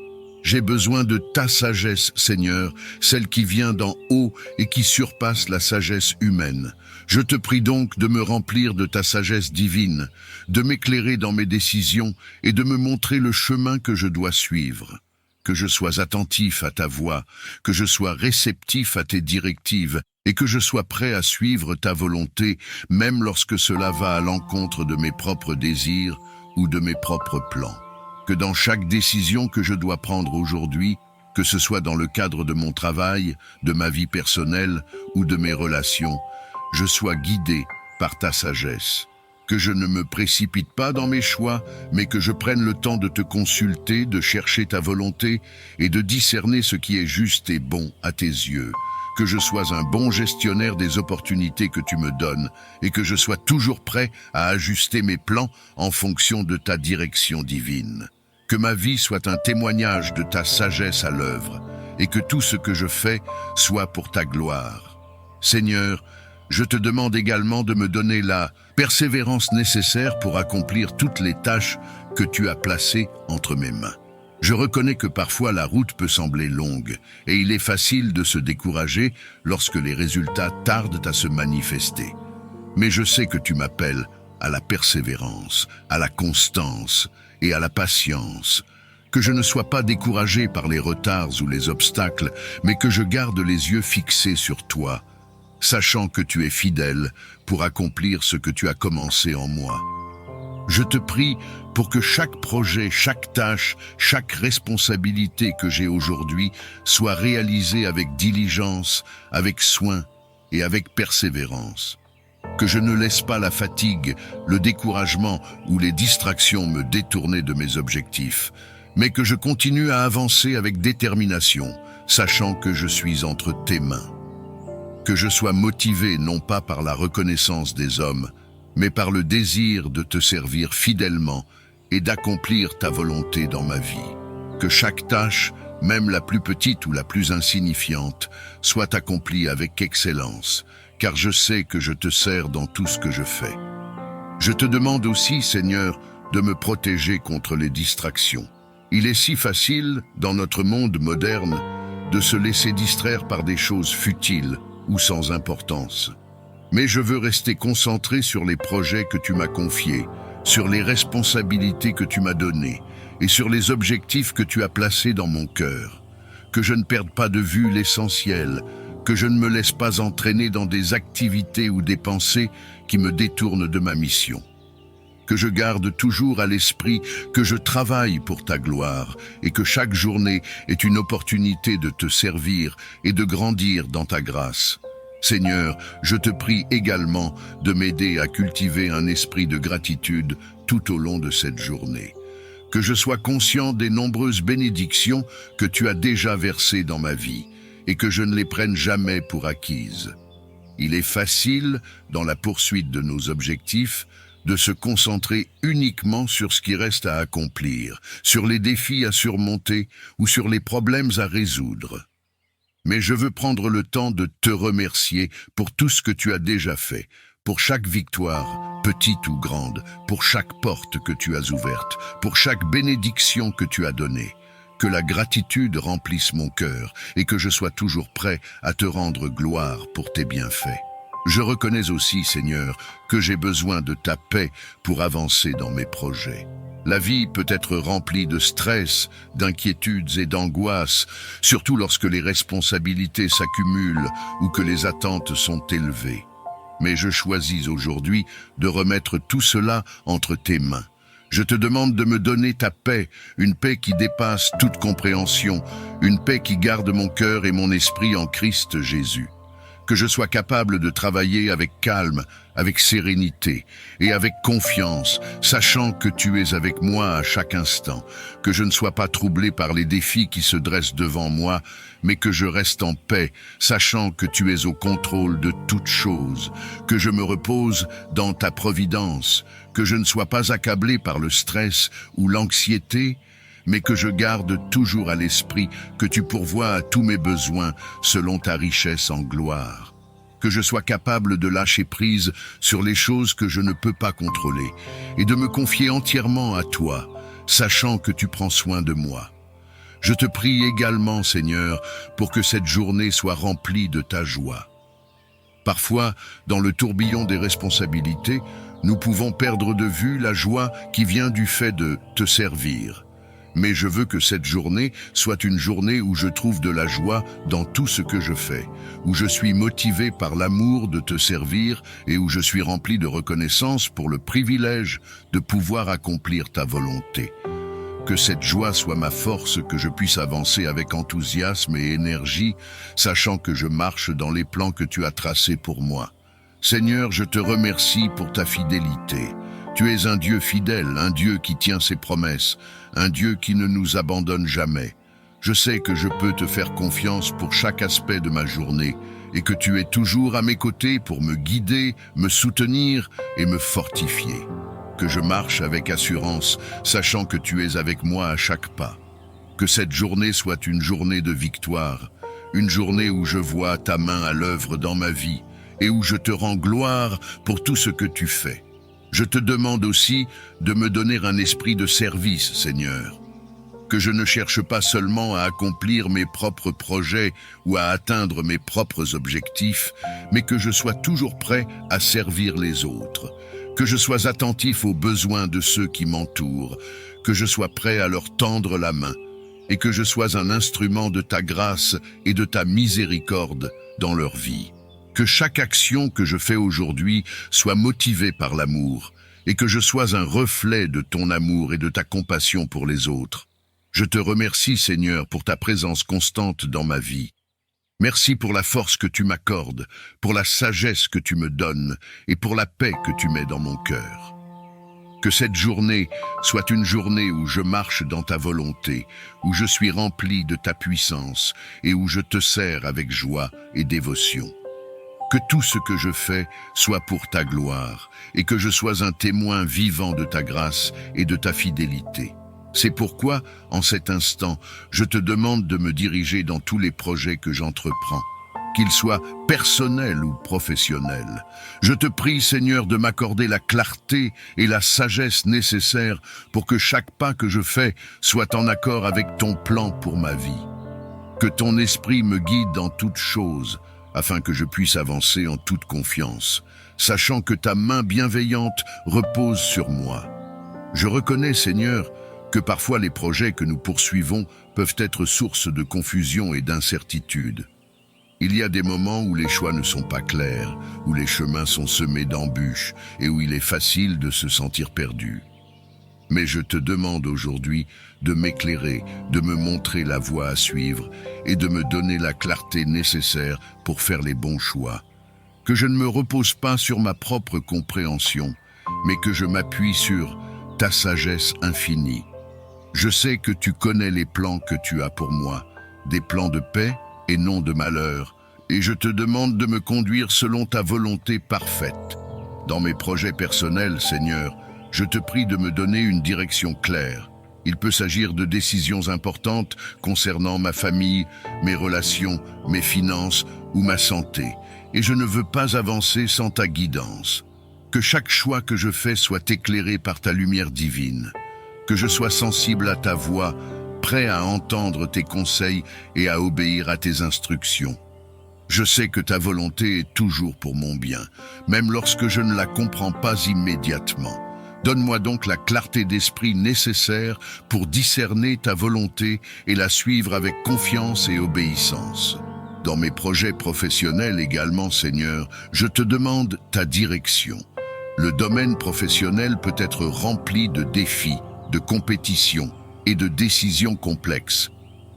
J'ai besoin de ta sagesse, Seigneur, celle qui vient d'en haut et qui surpasse la sagesse humaine. Je te prie donc de me remplir de ta sagesse divine, de m'éclairer dans mes décisions et de me montrer le chemin que je dois suivre. Que je sois attentif à ta voix, que je sois réceptif à tes directives et que je sois prêt à suivre ta volonté, même lorsque cela va à l'encontre de mes propres désirs ou de mes propres plans. Que dans chaque décision que je dois prendre aujourd'hui, que ce soit dans le cadre de mon travail, de ma vie personnelle ou de mes relations, je sois guidé par ta sagesse. Que je ne me précipite pas dans mes choix, mais que je prenne le temps de te consulter, de chercher ta volonté et de discerner ce qui est juste et bon à tes yeux. Que je sois un bon gestionnaire des opportunités que tu me donnes et que je sois toujours prêt à ajuster mes plans en fonction de ta direction divine. Que ma vie soit un témoignage de ta sagesse à l'œuvre et que tout ce que je fais soit pour ta gloire. Seigneur, je te demande également de me donner la persévérance nécessaire pour accomplir toutes les tâches que tu as placées entre mes mains. Je reconnais que parfois la route peut sembler longue et il est facile de se décourager lorsque les résultats tardent à se manifester. Mais je sais que tu m'appelles à la persévérance, à la constance et à la patience. Que je ne sois pas découragé par les retards ou les obstacles, mais que je garde les yeux fixés sur toi, sachant que tu es fidèle pour accomplir ce que tu as commencé en moi. Je te prie pour que chaque projet, chaque tâche, chaque responsabilité que j'ai aujourd'hui soit réalisée avec diligence, avec soin et avec persévérance. Que je ne laisse pas la fatigue, le découragement ou les distractions me détourner de mes objectifs, mais que je continue à avancer avec détermination, sachant que je suis entre tes mains. Que je sois motivé non pas par la reconnaissance des hommes, mais par le désir de te servir fidèlement et d'accomplir ta volonté dans ma vie. Que chaque tâche, même la plus petite ou la plus insignifiante, soit accomplie avec excellence, car je sais que je te sers dans tout ce que je fais. Je te demande aussi, Seigneur, de me protéger contre les distractions. Il est si facile, dans notre monde moderne, de se laisser distraire par des choses futiles ou sans importance. Mais je veux rester concentré sur les projets que tu m'as confiés, sur les responsabilités que tu m'as données et sur les objectifs que tu as placés dans mon cœur. Que je ne perde pas de vue l'essentiel, que je ne me laisse pas entraîner dans des activités ou des pensées qui me détournent de ma mission. Que je garde toujours à l'esprit que je travaille pour ta gloire et que chaque journée est une opportunité de te servir et de grandir dans ta grâce. Seigneur, je te prie également de m'aider à cultiver un esprit de gratitude tout au long de cette journée. Que je sois conscient des nombreuses bénédictions que tu as déjà versées dans ma vie et que je ne les prenne jamais pour acquises. Il est facile, dans la poursuite de nos objectifs, de se concentrer uniquement sur ce qui reste à accomplir, sur les défis à surmonter ou sur les problèmes à résoudre. Mais je veux prendre le temps de te remercier pour tout ce que tu as déjà fait, pour chaque victoire, petite ou grande, pour chaque porte que tu as ouverte, pour chaque bénédiction que tu as donnée. Que la gratitude remplisse mon cœur et que je sois toujours prêt à te rendre gloire pour tes bienfaits. Je reconnais aussi, Seigneur, que j'ai besoin de ta paix pour avancer dans mes projets. La vie peut être remplie de stress, d'inquiétudes et d'angoisses, surtout lorsque les responsabilités s'accumulent ou que les attentes sont élevées. Mais je choisis aujourd'hui de remettre tout cela entre tes mains. Je te demande de me donner ta paix, une paix qui dépasse toute compréhension, une paix qui garde mon cœur et mon esprit en Christ Jésus. que je sois capable de travailler avec calme, avec sérénité et avec confiance, sachant que tu es avec moi à chaque instant, que je ne sois pas troublé par les défis qui se dressent devant moi, mais que je reste en paix, sachant que tu es au contrôle de toutes choses, que je me repose dans ta providence, que je ne sois pas accablé par le stress ou l'anxiété, mais que je garde toujours à l'esprit que tu pourvois à tous mes besoins selon ta richesse en gloire. Que je sois capable de lâcher prise sur les choses que je ne peux pas contrôler et de me confier entièrement à toi, sachant que tu prends soin de moi. Je te prie également, Seigneur, pour que cette journée soit remplie de ta joie. Parfois, dans le tourbillon des responsabilités, nous pouvons perdre de vue la joie qui vient du fait de te servir. Mais je veux que cette journée soit une journée où je trouve de la joie dans tout ce que je fais, où je suis motivé par l'amour de te servir et où je suis rempli de reconnaissance pour le privilège de pouvoir accomplir ta volonté. Que cette joie soit ma force, que je puisse avancer avec enthousiasme et énergie, sachant que je marche dans les plans que tu as tracés pour moi. Seigneur, je te remercie pour ta fidélité. Tu es un Dieu fidèle, un Dieu qui tient ses promesses, un Dieu qui ne nous abandonne jamais. Je sais que je peux te faire confiance pour chaque aspect de ma journée et que tu es toujours à mes côtés pour me guider, me soutenir et me fortifier. Que je marche avec assurance, sachant que tu es avec moi à chaque pas. Que cette journée soit une journée de victoire, une journée où je vois ta main à l'œuvre dans ma vie et où je te rends gloire pour tout ce que tu fais. Je te demande aussi de me donner un esprit de service, Seigneur. Que je ne cherche pas seulement à accomplir mes propres projets ou à atteindre mes propres objectifs, mais que je sois toujours prêt à servir les autres. Que je sois attentif aux besoins de ceux qui m'entourent, que je sois prêt à leur tendre la main, et que je sois un instrument de ta grâce et de ta miséricorde dans leur vie. Que chaque action que je fais aujourd'hui soit motivée par l'amour et que je sois un reflet de ton amour et de ta compassion pour les autres. Je te remercie, Seigneur, pour ta présence constante dans ma vie. Merci pour la force que tu m'accordes, pour la sagesse que tu me donnes et pour la paix que tu mets dans mon cœur. Que cette journée soit une journée où je marche dans ta volonté, où je suis rempli de ta puissance et où je te sers avec joie et dévotion. Que tout ce que je fais soit pour ta gloire et que je sois un témoin vivant de ta grâce et de ta fidélité. C'est pourquoi, en cet instant, je te demande de me diriger dans tous les projets que j'entreprends, qu'ils soient personnels ou professionnels. Je te prie, Seigneur, de m'accorder la clarté et la sagesse nécessaires pour que chaque pas que je fais soit en accord avec ton plan pour ma vie. Que ton esprit me guide dans toutes choses, afin que je puisse avancer en toute confiance, sachant que ta main bienveillante repose sur moi. Je reconnais, Seigneur, que parfois les projets que nous poursuivons peuvent être source de confusion et d'incertitude. Il y a des moments où les choix ne sont pas clairs, où les chemins sont semés d'embûches et où il est facile de se sentir perdu. Mais je te demande aujourd'hui de m'éclairer, de me montrer la voie à suivre et de me donner la clarté nécessaire pour faire les bons choix. Que je ne me repose pas sur ma propre compréhension, mais que je m'appuie sur ta sagesse infinie. Je sais que tu connais les plans que tu as pour moi, des plans de paix et non de malheur, et je te demande de me conduire selon ta volonté parfaite. Dans mes projets personnels, Seigneur, je te prie de me donner une direction claire. Il peut s'agir de décisions importantes concernant ma famille, mes relations, mes finances ou ma santé, et je ne veux pas avancer sans ta guidance. Que chaque choix que je fais soit éclairé par ta lumière divine. Que je sois sensible à ta voix, prêt à entendre tes conseils et à obéir à tes instructions. Je sais que ta volonté est toujours pour mon bien, même lorsque je ne la comprends pas immédiatement. Donne-moi donc la clarté d'esprit nécessaire pour discerner ta volonté et la suivre avec confiance et obéissance. Dans mes projets professionnels également, Seigneur, je te demande ta direction. Le domaine professionnel peut être rempli de défis, de compétitions et de décisions complexes.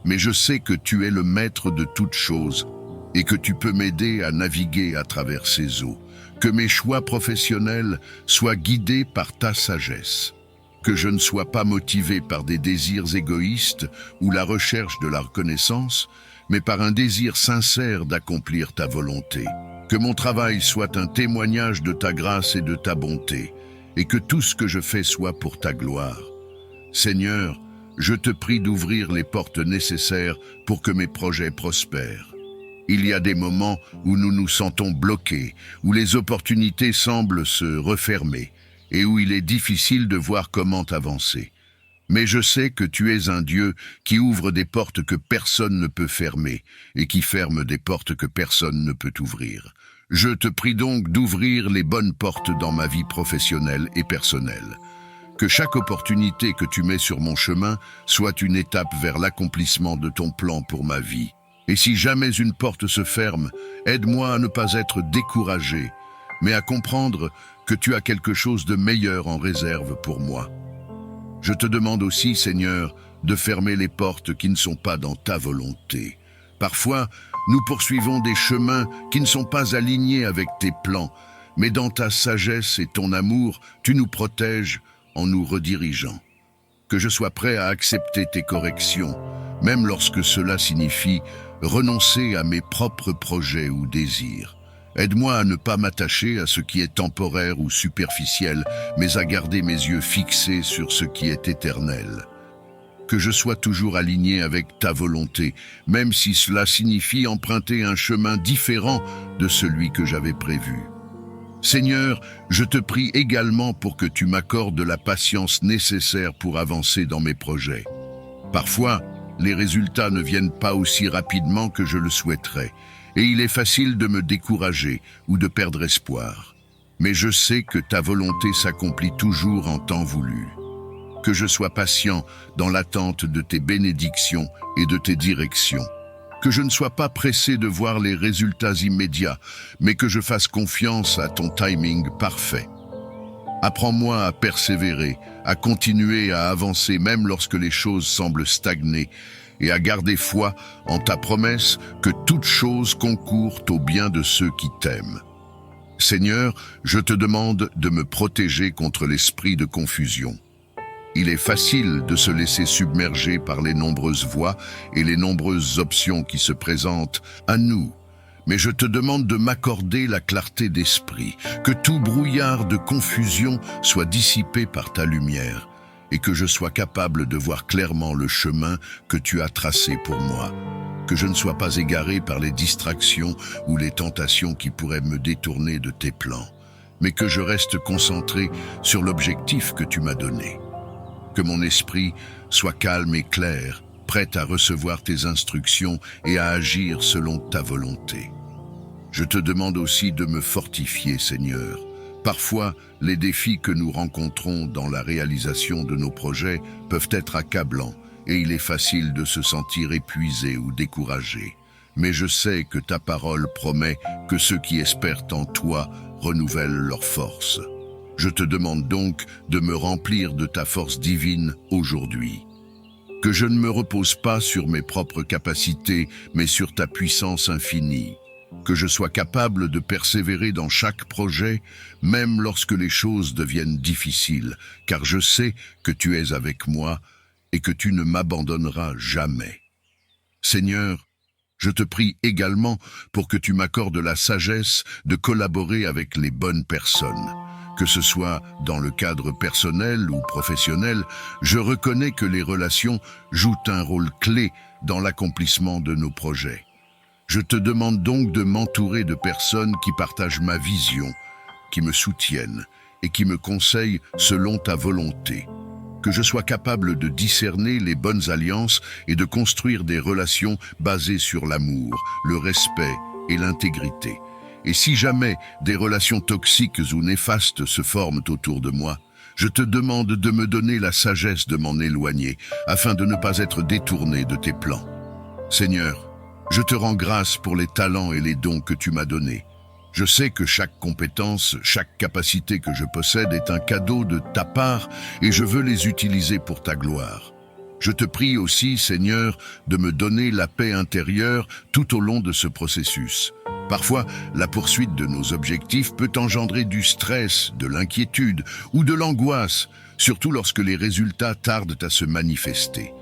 Mais je sais que tu es le maître de toutes choses et que tu peux m'aider à naviguer à travers ces eaux. Que mes choix professionnels soient guidés par ta sagesse. Que je ne sois pas motivé par des désirs égoïstes ou la recherche de la reconnaissance, mais par un désir sincère d'accomplir ta volonté. Que mon travail soit un témoignage de ta grâce et de ta bonté, et que tout ce que je fais soit pour ta gloire. Seigneur, je te prie d'ouvrir les portes nécessaires pour que mes projets prospèrent. Il y a des moments où nous nous sentons bloqués, où les opportunités semblent se refermer, et où il est difficile de voir comment avancer. Mais je sais que tu es un Dieu qui ouvre des portes que personne ne peut fermer, et qui ferme des portes que personne ne peut ouvrir. Je te prie donc d'ouvrir les bonnes portes dans ma vie professionnelle et personnelle. Que chaque opportunité que tu mets sur mon chemin soit une étape vers l'accomplissement de ton plan pour ma vie. Et si jamais une porte se ferme, aide-moi à ne pas être découragé, mais à comprendre que tu as quelque chose de meilleur en réserve pour moi. Je te demande aussi, Seigneur, de fermer les portes qui ne sont pas dans ta volonté. Parfois, nous poursuivons des chemins qui ne sont pas alignés avec tes plans, mais dans ta sagesse et ton amour, tu nous protèges en nous redirigeant. Que je sois prêt à accepter tes corrections, même lorsque cela signifie renoncer à mes propres projets ou désirs. Aide-moi à ne pas m'attacher à ce qui est temporaire ou superficiel, mais à garder mes yeux fixés sur ce qui est éternel. Que je sois toujours aligné avec ta volonté, même si cela signifie emprunter un chemin différent de celui que j'avais prévu. Seigneur, je te prie également pour que tu m'accordes la patience nécessaire pour avancer dans mes projets. Parfois, les résultats ne viennent pas aussi rapidement que je le souhaiterais, et il est facile de me décourager ou de perdre espoir. Mais je sais que ta volonté s'accomplit toujours en temps voulu. Que je sois patient dans l'attente de tes bénédictions et de tes directions. Que je ne sois pas pressé de voir les résultats immédiats, mais que je fasse confiance à ton timing parfait. Apprends-moi à persévérer, à continuer à avancer même lorsque les choses semblent stagner, et à garder foi en ta promesse que toutes choses concourent au bien de ceux qui t'aiment. Seigneur, je te demande de me protéger contre l'esprit de confusion. Il est facile de se laisser submerger par les nombreuses voies et les nombreuses options qui se présentent à nous. Mais je te demande de m'accorder la clarté d'esprit, que tout brouillard de confusion soit dissipé par ta lumière, et que je sois capable de voir clairement le chemin que tu as tracé pour moi. Que je ne sois pas égaré par les distractions ou les tentations qui pourraient me détourner de tes plans, mais que je reste concentré sur l'objectif que tu m'as donné. Que mon esprit soit calme et clair, prêt à recevoir tes instructions et à agir selon ta volonté. Je te demande aussi de me fortifier, Seigneur. Parfois, les défis que nous rencontrons dans la réalisation de nos projets peuvent être accablants et il est facile de se sentir épuisé ou découragé. Mais je sais que ta parole promet que ceux qui espèrent en toi renouvellent leurs forces. Je te demande donc de me remplir de ta force divine aujourd'hui. Que je ne me repose pas sur mes propres capacités, mais sur ta puissance infinie. Que je sois capable de persévérer dans chaque projet, même lorsque les choses deviennent difficiles, car je sais que tu es avec moi et que tu ne m'abandonneras jamais. Seigneur, je te prie également pour que tu m'accordes la sagesse de collaborer avec les bonnes personnes. Que ce soit dans le cadre personnel ou professionnel, je reconnais que les relations jouent un rôle clé dans l'accomplissement de nos projets. Je te demande donc de m'entourer de personnes qui partagent ma vision, qui me soutiennent et qui me conseillent selon ta volonté. Que je sois capable de discerner les bonnes alliances et de construire des relations basées sur l'amour, le respect et l'intégrité. Et si jamais des relations toxiques ou néfastes se forment autour de moi, je te demande de me donner la sagesse de m'en éloigner, afin de ne pas être détourné de tes plans. Seigneur, je te rends grâce pour les talents et les dons que tu m'as donnés. Je sais que chaque compétence, chaque capacité que je possède est un cadeau de ta part et je veux les utiliser pour ta gloire. Je te prie aussi, Seigneur, de me donner la paix intérieure tout au long de ce processus. Parfois, la poursuite de nos objectifs peut engendrer du stress, de l'inquiétude ou de l'angoisse, surtout lorsque les résultats tardent à se manifester.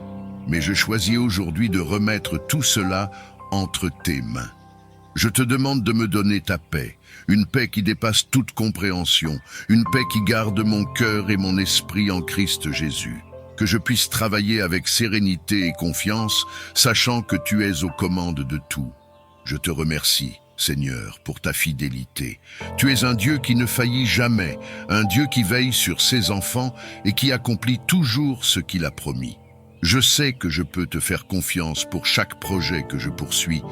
Mais je choisis aujourd'hui de remettre tout cela entre tes mains. Je te demande de me donner ta paix, une paix qui dépasse toute compréhension, une paix qui garde mon cœur et mon esprit en Christ Jésus. Que je puisse travailler avec sérénité et confiance, sachant que tu es aux commandes de tout. Je te remercie, Seigneur, pour ta fidélité. Tu es un Dieu qui ne faillit jamais, un Dieu qui veille sur ses enfants et qui accomplit toujours ce qu'il a promis. Je sais que je peux te faire confiance pour chaque projet que je poursuis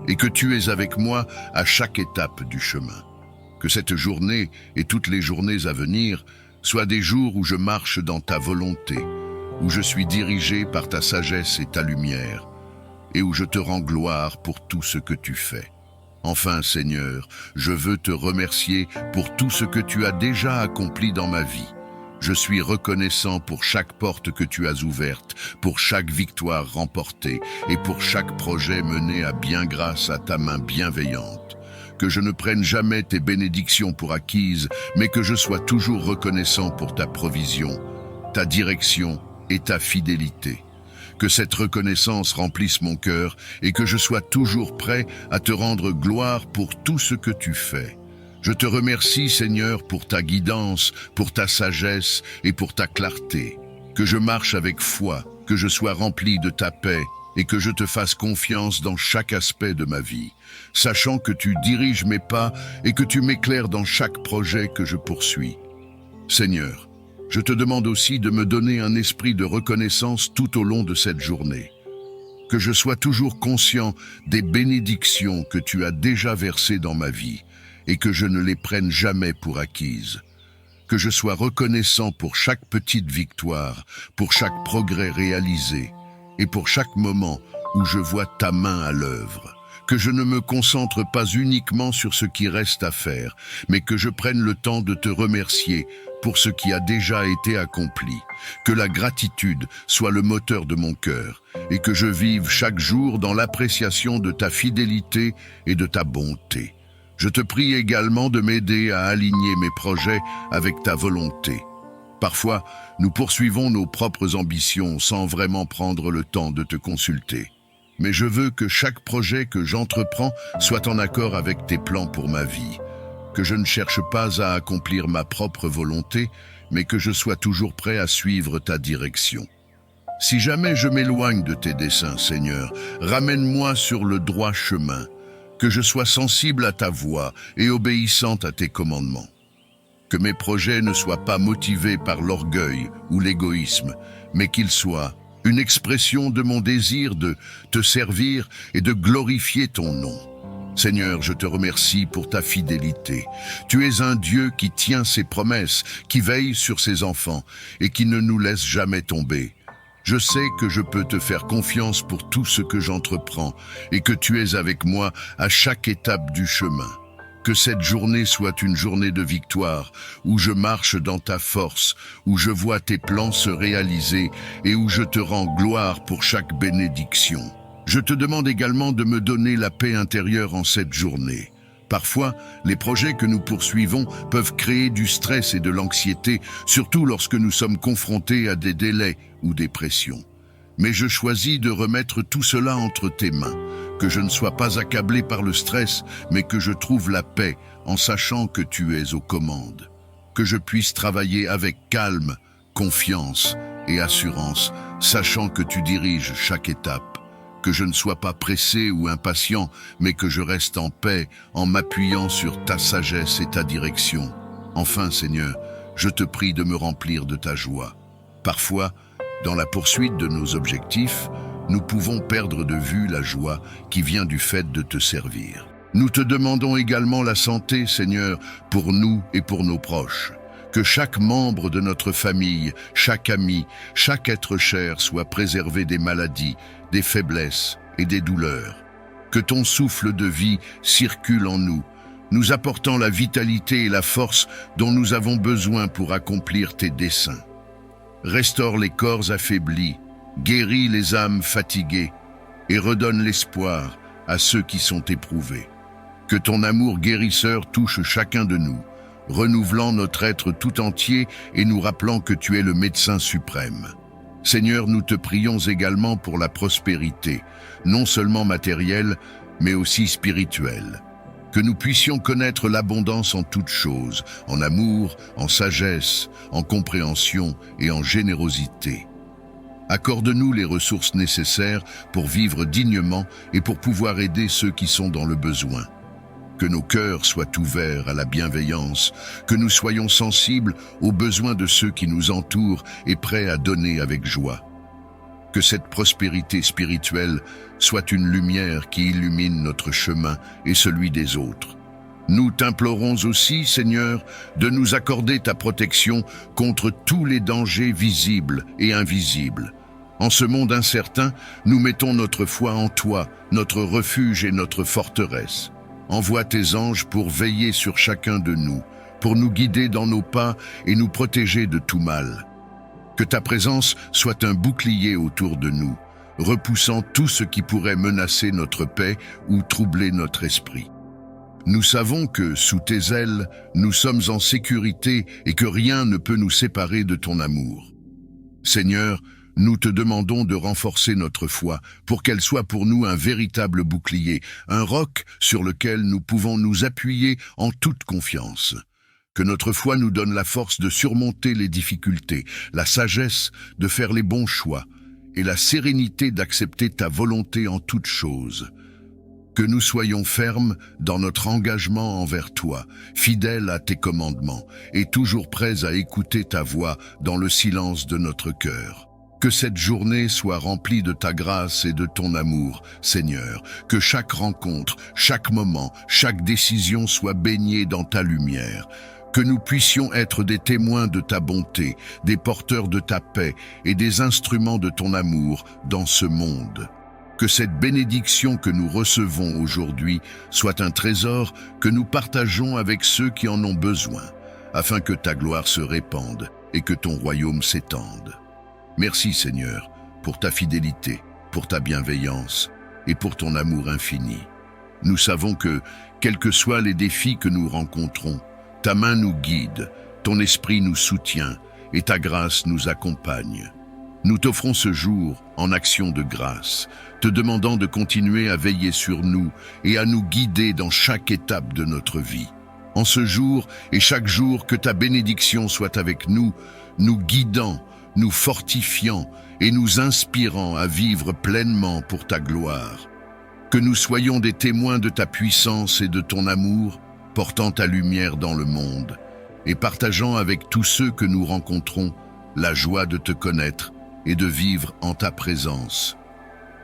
et que tu es avec moi à chaque étape du chemin. Que cette journée et toutes les journées à venir soient des jours où je marche dans ta volonté, où je suis dirigé par ta sagesse et ta lumière, et où je te rends gloire pour tout ce que tu fais. Enfin, Seigneur, je veux te remercier pour tout ce que tu as déjà accompli dans ma vie. Je suis reconnaissant pour chaque porte que tu as ouverte, pour chaque victoire remportée et pour chaque projet mené à bien grâce à ta main bienveillante. Que je ne prenne jamais tes bénédictions pour acquises, mais que je sois toujours reconnaissant pour ta provision, ta direction et ta fidélité. Que cette reconnaissance remplisse mon cœur et que je sois toujours prêt à te rendre gloire pour tout ce que tu fais. Je te remercie, Seigneur, pour ta guidance, pour ta sagesse et pour ta clarté. Que je marche avec foi, que je sois rempli de ta paix et que je te fasse confiance dans chaque aspect de ma vie, sachant que tu diriges mes pas et que tu m'éclaires dans chaque projet que je poursuis. Seigneur, je te demande aussi de me donner un esprit de reconnaissance tout au long de cette journée. Que je sois toujours conscient des bénédictions que tu as déjà versées dans ma vie et que je ne les prenne jamais pour acquises. Que je sois reconnaissant pour chaque petite victoire, pour chaque progrès réalisé et pour chaque moment où je vois ta main à l'œuvre. Que je ne me concentre pas uniquement sur ce qui reste à faire, mais que je prenne le temps de te remercier pour ce qui a déjà été accompli. Que la gratitude soit le moteur de mon cœur et que je vive chaque jour dans l'appréciation de ta fidélité et de ta bonté. Je te prie également de m'aider à aligner mes projets avec ta volonté. Parfois, nous poursuivons nos propres ambitions sans vraiment prendre le temps de te consulter. Mais je veux que chaque projet que j'entreprends soit en accord avec tes plans pour ma vie. Que je ne cherche pas à accomplir ma propre volonté, mais que je sois toujours prêt à suivre ta direction. Si jamais je m'éloigne de tes desseins, Seigneur, ramène-moi sur le droit chemin. Que je sois sensible à ta voix et obéissante à tes commandements. Que mes projets ne soient pas motivés par l'orgueil ou l'égoïsme, mais qu'ils soient une expression de mon désir de te servir et de glorifier ton nom. Seigneur, je te remercie pour ta fidélité. Tu es un Dieu qui tient ses promesses, qui veille sur ses enfants et qui ne nous laisse jamais tomber. Je sais que je peux te faire confiance pour tout ce que j'entreprends et que tu es avec moi à chaque étape du chemin. Que cette journée soit une journée de victoire, où je marche dans ta force, où je vois tes plans se réaliser et où je te rends gloire pour chaque bénédiction. Je te demande également de me donner la paix intérieure en cette journée. Parfois, les projets que nous poursuivons peuvent créer du stress et de l'anxiété, surtout lorsque nous sommes confrontés à des délais ou des pressions. Mais je choisis de remettre tout cela entre tes mains, que je ne sois pas accablé par le stress, mais que je trouve la paix en sachant que tu es aux commandes. Que je puisse travailler avec calme, confiance et assurance, sachant que tu diriges chaque étape. Que je ne sois pas pressé ou impatient, mais que je reste en paix en m'appuyant sur ta sagesse et ta direction. Enfin, Seigneur, je te prie de me remplir de ta joie. Parfois, dans la poursuite de nos objectifs, nous pouvons perdre de vue la joie qui vient du fait de te servir. Nous te demandons également la santé, Seigneur, pour nous et pour nos proches. Que chaque membre de notre famille, chaque ami, chaque être cher soit préservé des maladies, des faiblesses et des douleurs. Que ton souffle de vie circule en nous, nous apportant la vitalité et la force dont nous avons besoin pour accomplir tes desseins. Restaure les corps affaiblis, guéris les âmes fatiguées et redonne l'espoir à ceux qui sont éprouvés. Que ton amour guérisseur touche chacun de nous, renouvelant notre être tout entier et nous rappelant que tu es le médecin suprême. Seigneur, nous te prions également pour la prospérité, non seulement matérielle, mais aussi spirituelle. Que nous puissions connaître l'abondance en toutes choses, en amour, en sagesse, en compréhension et en générosité. Accorde-nous les ressources nécessaires pour vivre dignement et pour pouvoir aider ceux qui sont dans le besoin. Que nos cœurs soient ouverts à la bienveillance, que nous soyons sensibles aux besoins de ceux qui nous entourent et prêts à donner avec joie. Que cette prospérité spirituelle soit une lumière qui illumine notre chemin et celui des autres. Nous t'implorons aussi, Seigneur, de nous accorder ta protection contre tous les dangers visibles et invisibles. En ce monde incertain, nous mettons notre foi en toi, notre refuge et notre forteresse. Envoie tes anges pour veiller sur chacun de nous, pour nous guider dans nos pas et nous protéger de tout mal. Que ta présence soit un bouclier autour de nous, repoussant tout ce qui pourrait menacer notre paix ou troubler notre esprit. Nous savons que, sous tes ailes, nous sommes en sécurité et que rien ne peut nous séparer de ton amour. Seigneur, nous te demandons de renforcer notre foi pour qu'elle soit pour nous un véritable bouclier, un roc sur lequel nous pouvons nous appuyer en toute confiance. Que notre foi nous donne la force de surmonter les difficultés, la sagesse de faire les bons choix et la sérénité d'accepter ta volonté en toutes choses. Que nous soyons fermes dans notre engagement envers toi, fidèles à tes commandements et toujours prêts à écouter ta voix dans le silence de notre cœur. Que cette journée soit remplie de ta grâce et de ton amour, Seigneur. Que chaque rencontre, chaque moment, chaque décision soit baignée dans ta lumière. Que nous puissions être des témoins de ta bonté, des porteurs de ta paix et des instruments de ton amour dans ce monde. Que cette bénédiction que nous recevons aujourd'hui soit un trésor que nous partageons avec ceux qui en ont besoin, afin que ta gloire se répande et que ton royaume s'étende. Merci Seigneur, pour ta fidélité, pour ta bienveillance et pour ton amour infini. Nous savons que, quels que soient les défis que nous rencontrons, ta main nous guide, ton esprit nous soutient et ta grâce nous accompagne. Nous t'offrons ce jour en action de grâce, te demandant de continuer à veiller sur nous et à nous guider dans chaque étape de notre vie. En ce jour et chaque jour, que ta bénédiction soit avec nous, nous guidant, nous fortifiant et nous inspirant à vivre pleinement pour ta gloire. Que nous soyons des témoins de ta puissance et de ton amour, portant ta lumière dans le monde et partageant avec tous ceux que nous rencontrons la joie de te connaître et de vivre en ta présence.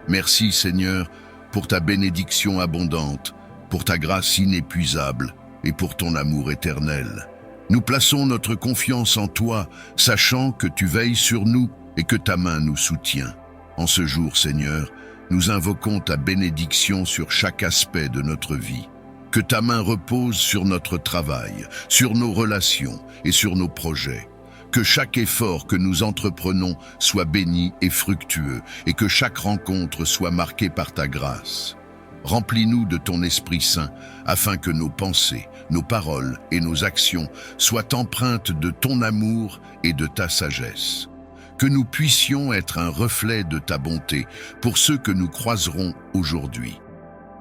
Merci Seigneur pour ta bénédiction abondante, pour ta grâce inépuisable et pour ton amour éternel. Nous plaçons notre confiance en toi, sachant que tu veilles sur nous et que ta main nous soutient. En ce jour, Seigneur, nous invoquons ta bénédiction sur chaque aspect de notre vie. Que ta main repose sur notre travail, sur nos relations et sur nos projets. Que chaque effort que nous entreprenons soit béni et fructueux et que chaque rencontre soit marquée par ta grâce. Remplis-nous de ton Esprit Saint, afin que nos pensées, nos paroles et nos actions soient empreintes de ton amour et de ta sagesse. Que nous puissions être un reflet de ta bonté pour ceux que nous croiserons aujourd'hui.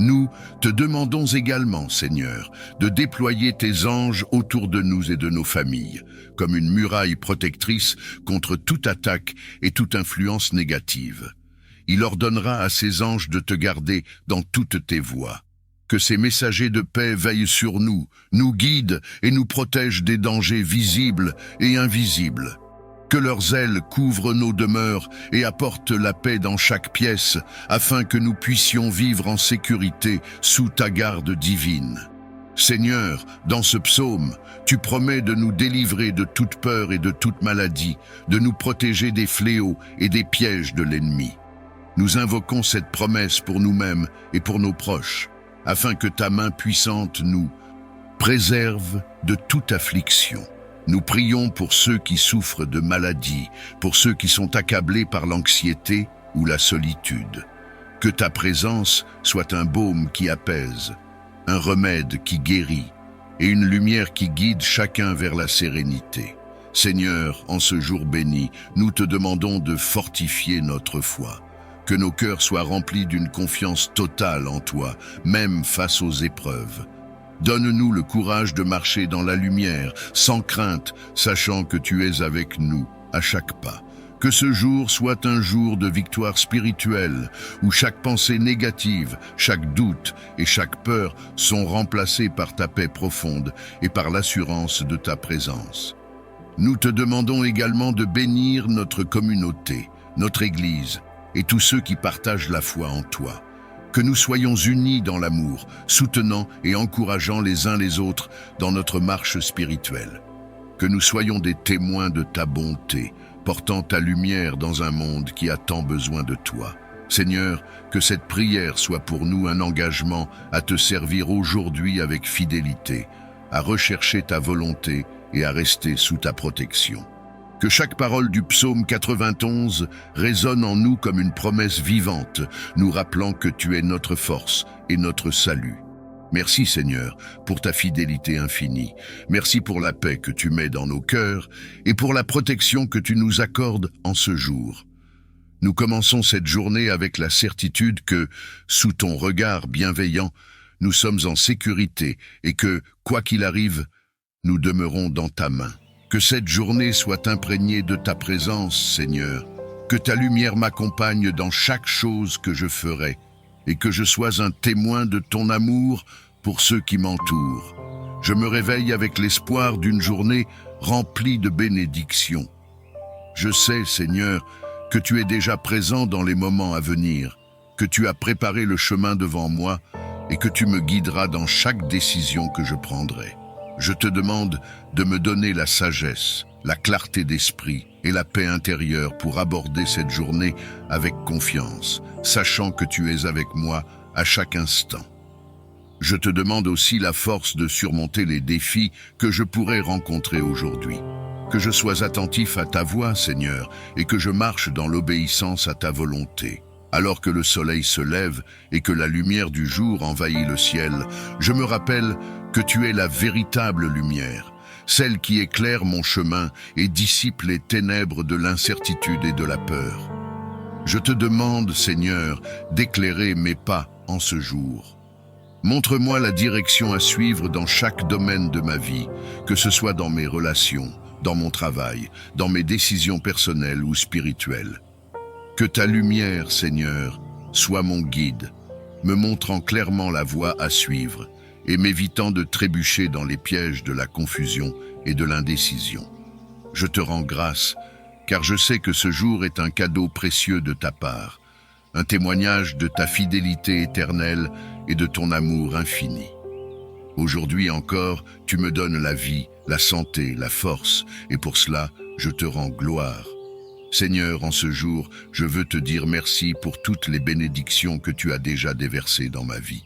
Nous te demandons également, Seigneur, de déployer tes anges autour de nous et de nos familles, comme une muraille protectrice contre toute attaque et toute influence négative. Il ordonnera à ses anges de te garder dans toutes tes voies. Que ces messagers de paix veillent sur nous, nous guident et nous protègent des dangers visibles et invisibles. Que leurs ailes couvrent nos demeures et apportent la paix dans chaque pièce, afin que nous puissions vivre en sécurité sous ta garde divine. Seigneur, dans ce psaume, tu promets de nous délivrer de toute peur et de toute maladie, de nous protéger des fléaux et des pièges de l'ennemi. Nous invoquons cette promesse pour nous-mêmes et pour nos proches, afin que ta main puissante nous préserve de toute affliction, Nous prions pour ceux qui souffrent de maladies, pour ceux qui sont accablés par l'anxiété ou la solitude. Que ta présence soit un baume qui apaise, un remède qui guérit et une lumière qui guide chacun vers la sérénité. Seigneur, en ce jour béni, nous te demandons de fortifier notre foi. Que nos cœurs soient remplis d'une confiance totale en toi, même face aux épreuves. Donne-nous le courage de marcher dans la lumière, sans crainte, sachant que tu es avec nous à chaque pas. Que ce jour soit un jour de victoire spirituelle, où chaque pensée négative, chaque doute et chaque peur sont remplacés par ta paix profonde et par l'assurance de ta présence. Nous te demandons également de bénir notre communauté, notre Église et tous ceux qui partagent la foi en toi. Que nous soyons unis dans l'amour, soutenant et encourageant les uns les autres dans notre marche spirituelle. Que nous soyons des témoins de ta bonté, portant ta lumière dans un monde qui a tant besoin de toi. Seigneur, que cette prière soit pour nous un engagement à te servir aujourd'hui avec fidélité, à rechercher ta volonté et à rester sous ta protection. Que chaque parole du psaume 91 résonne en nous comme une promesse vivante, nous rappelant que tu es notre force et notre salut. Merci Seigneur pour ta fidélité infinie. Merci pour la paix que tu mets dans nos cœurs et pour la protection que tu nous accordes en ce jour. Nous commençons cette journée avec la certitude que, sous ton regard bienveillant, nous sommes en sécurité et que, quoi qu'il arrive, nous demeurons dans ta main. Que cette journée soit imprégnée de ta présence, Seigneur. Que ta lumière m'accompagne dans chaque chose que je ferai et que je sois un témoin de ton amour pour ceux qui m'entourent. Je me réveille avec l'espoir d'une journée remplie de bénédictions. Je sais, Seigneur, que tu es déjà présent dans les moments à venir, que tu as préparé le chemin devant moi et que tu me guideras dans chaque décision que je prendrai. Je te demande de me donner la sagesse, la clarté d'esprit et la paix intérieure pour aborder cette journée avec confiance, sachant que tu es avec moi à chaque instant. Je te demande aussi la force de surmonter les défis que je pourrais rencontrer aujourd'hui. Que je sois attentif à ta voix, Seigneur, et que je marche dans l'obéissance à ta volonté. Alors que le soleil se lève et que la lumière du jour envahit le ciel, je me rappelle que tu es la véritable lumière, celle qui éclaire mon chemin et dissipe les ténèbres de l'incertitude et de la peur. Je te demande, Seigneur, d'éclairer mes pas en ce jour. Montre-moi la direction à suivre dans chaque domaine de ma vie, que ce soit dans mes relations, dans mon travail, dans mes décisions personnelles ou spirituelles. Que ta lumière, Seigneur, soit mon guide, me montrant clairement la voie à suivre et m'évitant de trébucher dans les pièges de la confusion et de l'indécision. Je te rends grâce, car je sais que ce jour est un cadeau précieux de ta part, un témoignage de ta fidélité éternelle et de ton amour infini. Aujourd'hui encore, tu me donnes la vie, la santé, la force, et pour cela, je te rends gloire. Seigneur, en ce jour, je veux te dire merci pour toutes les bénédictions que tu as déjà déversées dans ma vie.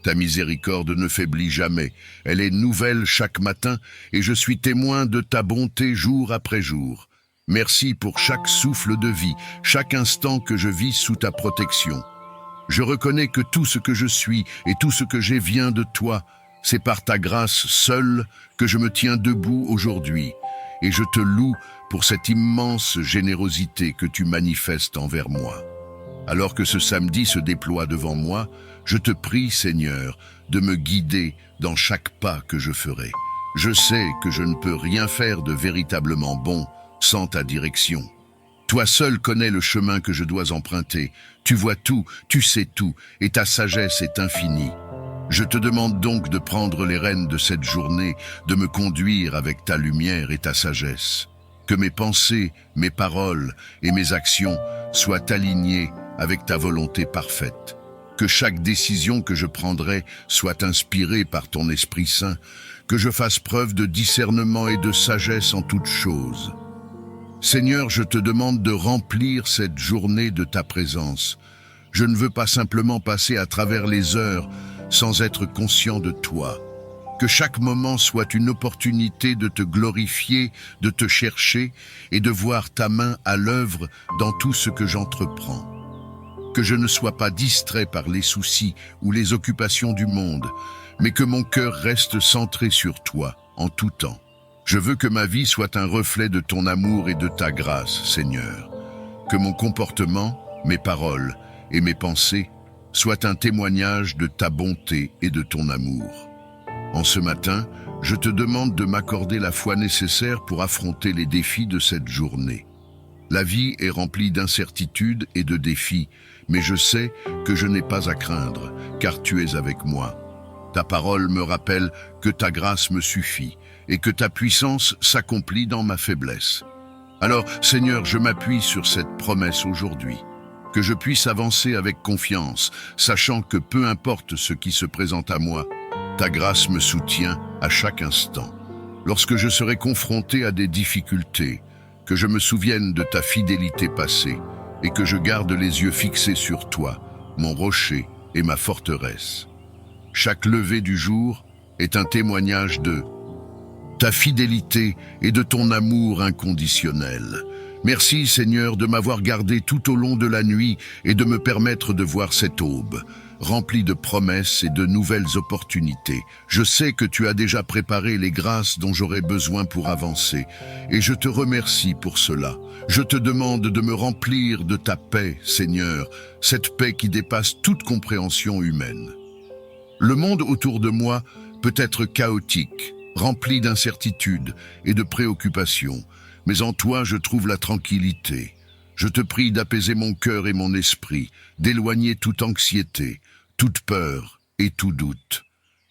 Ta miséricorde ne faiblit jamais, elle est nouvelle chaque matin et je suis témoin de ta bonté jour après jour. Merci pour chaque souffle de vie, chaque instant que je vis sous ta protection. Je reconnais que tout ce que je suis et tout ce que j'ai vient de toi. C'est par ta grâce seule que je me tiens debout aujourd'hui et je te loue pour cette immense générosité que tu manifestes envers moi. Alors que ce samedi se déploie devant moi, je te prie, Seigneur, de me guider dans chaque pas que je ferai. Je sais que je ne peux rien faire de véritablement bon sans ta direction. Toi seul connais le chemin que je dois emprunter. Tu vois tout, tu sais tout, et ta sagesse est infinie. Je te demande donc de prendre les rênes de cette journée, de me conduire avec ta lumière et ta sagesse. Que mes pensées, mes paroles et mes actions soient alignées avec ta volonté parfaite. Que chaque décision que je prendrai soit inspirée par ton Esprit Saint, que je fasse preuve de discernement et de sagesse en toutes choses. Seigneur, je te demande de remplir cette journée de ta présence. Je ne veux pas simplement passer à travers les heures sans être conscient de toi. Que chaque moment soit une opportunité de te glorifier, de te chercher et de voir ta main à l'œuvre dans tout ce que j'entreprends. Que je ne sois pas distrait par les soucis ou les occupations du monde, mais que mon cœur reste centré sur toi en tout temps. Je veux que ma vie soit un reflet de ton amour et de ta grâce, Seigneur. Que mon comportement, mes paroles et mes pensées soient un témoignage de ta bonté et de ton amour. En ce matin, je te demande de m'accorder la foi nécessaire pour affronter les défis de cette journée. La vie est remplie d'incertitudes et de défis, mais je sais que je n'ai pas à craindre, car tu es avec moi. Ta parole me rappelle que ta grâce me suffit et que ta puissance s'accomplit dans ma faiblesse. Alors, Seigneur, je m'appuie sur cette promesse aujourd'hui, que je puisse avancer avec confiance, sachant que peu importe ce qui se présente à moi, ta grâce me soutient à chaque instant. Lorsque je serai confronté à des difficultés, que je me souvienne de ta fidélité passée et que je garde les yeux fixés sur toi, mon rocher et ma forteresse. Chaque lever du jour est un témoignage de ta fidélité et de ton amour inconditionnel. Merci Seigneur de m'avoir gardé tout au long de la nuit et de me permettre de voir cette aube, remplie de promesses et de nouvelles opportunités. Je sais que tu as déjà préparé les grâces dont j'aurai besoin pour avancer, et je te remercie pour cela. Je te demande de me remplir de ta paix, Seigneur, cette paix qui dépasse toute compréhension humaine. Le monde autour de moi peut être chaotique, rempli d'incertitudes et de préoccupations, mais en toi je trouve la tranquillité. Je te prie d'apaiser mon cœur et mon esprit, d'éloigner toute anxiété, toute peur et tout doute.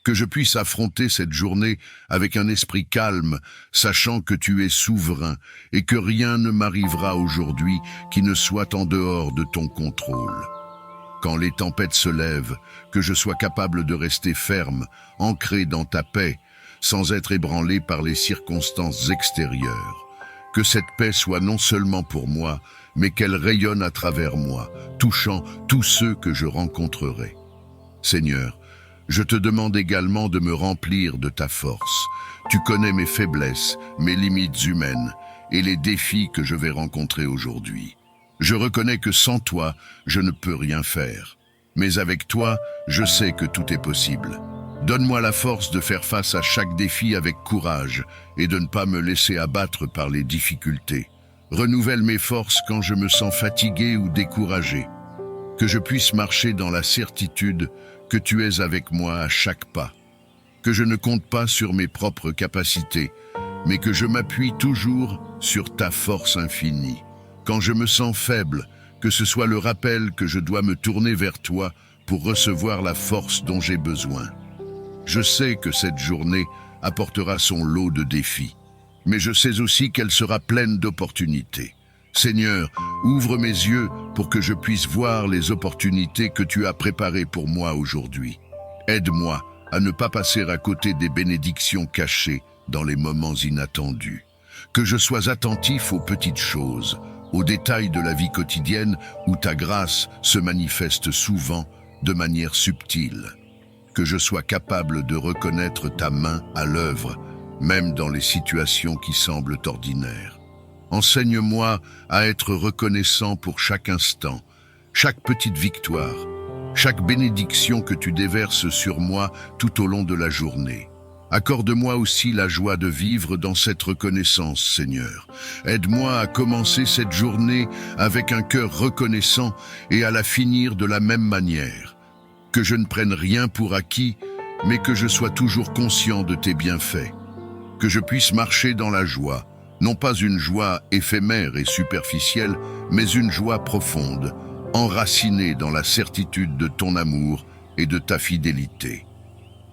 Que je puisse affronter cette journée avec un esprit calme, sachant que tu es souverain et que rien ne m'arrivera aujourd'hui qui ne soit en dehors de ton contrôle. Quand les tempêtes se lèvent, que je sois capable de rester ferme, ancré dans ta paix, sans être ébranlé par les circonstances extérieures. Que cette paix soit non seulement pour moi, mais qu'elle rayonne à travers moi, touchant tous ceux que je rencontrerai. Seigneur, je te demande également de me remplir de ta force. Tu connais mes faiblesses, mes limites humaines et les défis que je vais rencontrer aujourd'hui. Je reconnais que sans toi, je ne peux rien faire. Mais avec toi, je sais que tout est possible. Donne-moi la force de faire face à chaque défi avec courage et de ne pas me laisser abattre par les difficultés. Renouvelle mes forces quand je me sens fatigué ou découragé. Que je puisse marcher dans la certitude que tu es avec moi à chaque pas. Que je ne compte pas sur mes propres capacités, mais que je m'appuie toujours sur ta force infinie. Quand je me sens faible, que ce soit le rappel que je dois me tourner vers toi pour recevoir la force dont j'ai besoin. Je sais que cette journée apportera son lot de défis, mais je sais aussi qu'elle sera pleine d'opportunités. Seigneur, ouvre mes yeux pour que je puisse voir les opportunités que tu as préparées pour moi aujourd'hui. Aide-moi à ne pas passer à côté des bénédictions cachées dans les moments inattendus. Que je sois attentif aux petites choses, aux détails de la vie quotidienne où ta grâce se manifeste souvent de manière subtile. Que je sois capable de reconnaître ta main à l'œuvre, même dans les situations qui semblent ordinaires. Enseigne-moi à être reconnaissant pour chaque instant, chaque petite victoire, chaque bénédiction que tu déverses sur moi tout au long de la journée. Accorde-moi aussi la joie de vivre dans cette reconnaissance, Seigneur. Aide-moi à commencer cette journée avec un cœur reconnaissant et à la finir de la même manière. Que je ne prenne rien pour acquis, mais que je sois toujours conscient de tes bienfaits. Que je puisse marcher dans la joie, non pas une joie éphémère et superficielle, mais une joie profonde, enracinée dans la certitude de ton amour et de ta fidélité.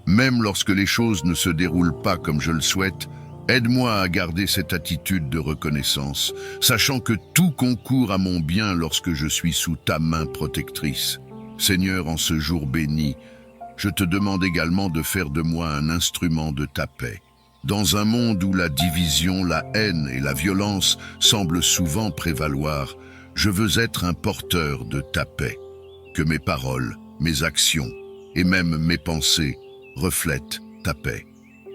Même lorsque les choses ne se déroulent pas comme je le souhaite, aide-moi à garder cette attitude de reconnaissance, sachant que tout concourt à mon bien lorsque je suis sous ta main protectrice. Seigneur, en ce jour béni, je te demande également de faire de moi un instrument de ta paix. Dans un monde où la division, la haine et la violence semblent souvent prévaloir, je veux être un porteur de ta paix. Que mes paroles, mes actions et même mes pensées reflètent ta paix.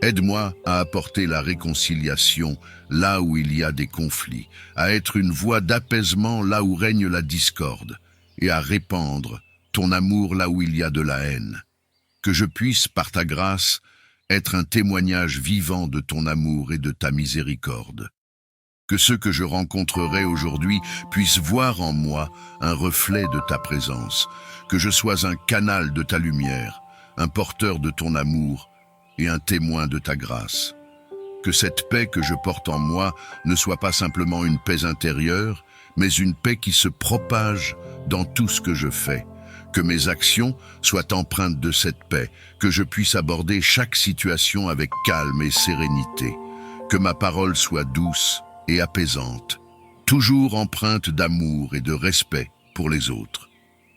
Aide-moi à apporter la réconciliation là où il y a des conflits, à être une voie d'apaisement là où règne la discorde, et à répandre ton amour là où il y a de la haine. Que je puisse, par ta grâce, être un témoignage vivant de ton amour et de ta miséricorde. Que ceux que je rencontrerai aujourd'hui puissent voir en moi un reflet de ta présence, que je sois un canal de ta lumière, un porteur de ton amour et un témoin de ta grâce. Que cette paix que je porte en moi ne soit pas simplement une paix intérieure, mais une paix qui se propage dans tout ce que je fais. Que mes actions soient empreintes de cette paix, que je puisse aborder chaque situation avec calme et sérénité. Que ma parole soit douce et apaisante, toujours empreinte d'amour et de respect pour les autres.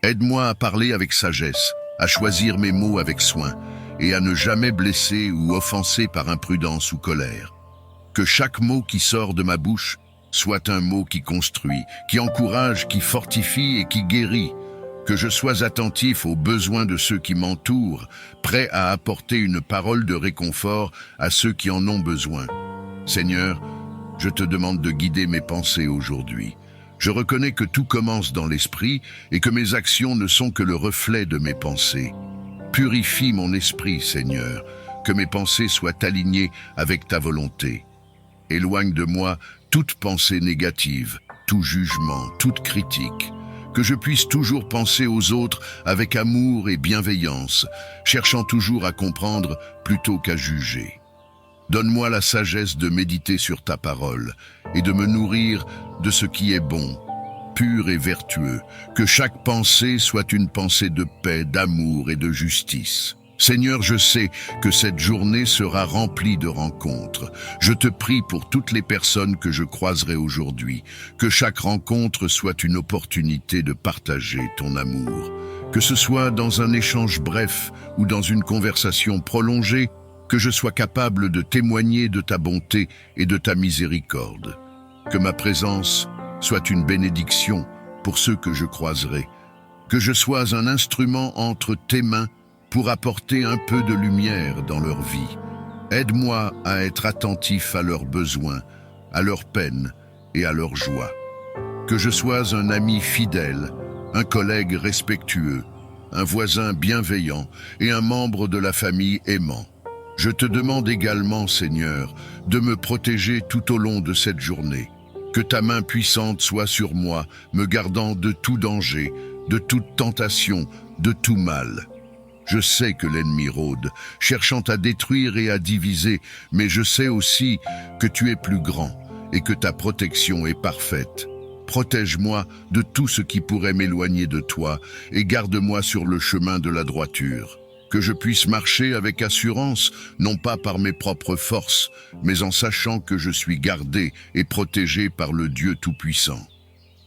Aide-moi à parler avec sagesse, à choisir mes mots avec soin et à ne jamais blesser ou offenser par imprudence ou colère. Que chaque mot qui sort de ma bouche soit un mot qui construit, qui encourage, qui fortifie et qui guérit. Que je sois attentif aux besoins de ceux qui m'entourent, prêt à apporter une parole de réconfort à ceux qui en ont besoin. Seigneur, je te demande de guider mes pensées aujourd'hui. Je reconnais que tout commence dans l'esprit et que mes actions ne sont que le reflet de mes pensées. Purifie mon esprit, Seigneur, que mes pensées soient alignées avec ta volonté. Éloigne de moi toute pensée négative, tout jugement, toute critique. Que je puisse toujours penser aux autres avec amour et bienveillance, cherchant toujours à comprendre plutôt qu'à juger. Donne-moi la sagesse de méditer sur ta parole et de me nourrir de ce qui est bon, pur et vertueux, que chaque pensée soit une pensée de paix, d'amour et de justice. Seigneur, je sais que cette journée sera remplie de rencontres. Je te prie pour toutes les personnes que je croiserai aujourd'hui, que chaque rencontre soit une opportunité de partager ton amour. Que ce soit dans un échange bref ou dans une conversation prolongée, que je sois capable de témoigner de ta bonté et de ta miséricorde. Que ma présence soit une bénédiction pour ceux que je croiserai. Que je sois un instrument entre tes mains pour apporter un peu de lumière dans leur vie. Aide-moi à être attentif à leurs besoins, à leurs peines et à leurs joies. Que je sois un ami fidèle, un collègue respectueux, un voisin bienveillant et un membre de la famille aimant. Je te demande également, Seigneur, de me protéger tout au long de cette journée. Que ta main puissante soit sur moi, me gardant de tout danger, de toute tentation, de tout mal. Je sais que l'ennemi rôde, cherchant à détruire et à diviser, mais je sais aussi que tu es plus grand et que ta protection est parfaite. Protège-moi de tout ce qui pourrait m'éloigner de toi et garde-moi sur le chemin de la droiture. Que je puisse marcher avec assurance, non pas par mes propres forces, mais en sachant que je suis gardé et protégé par le Dieu Tout-Puissant.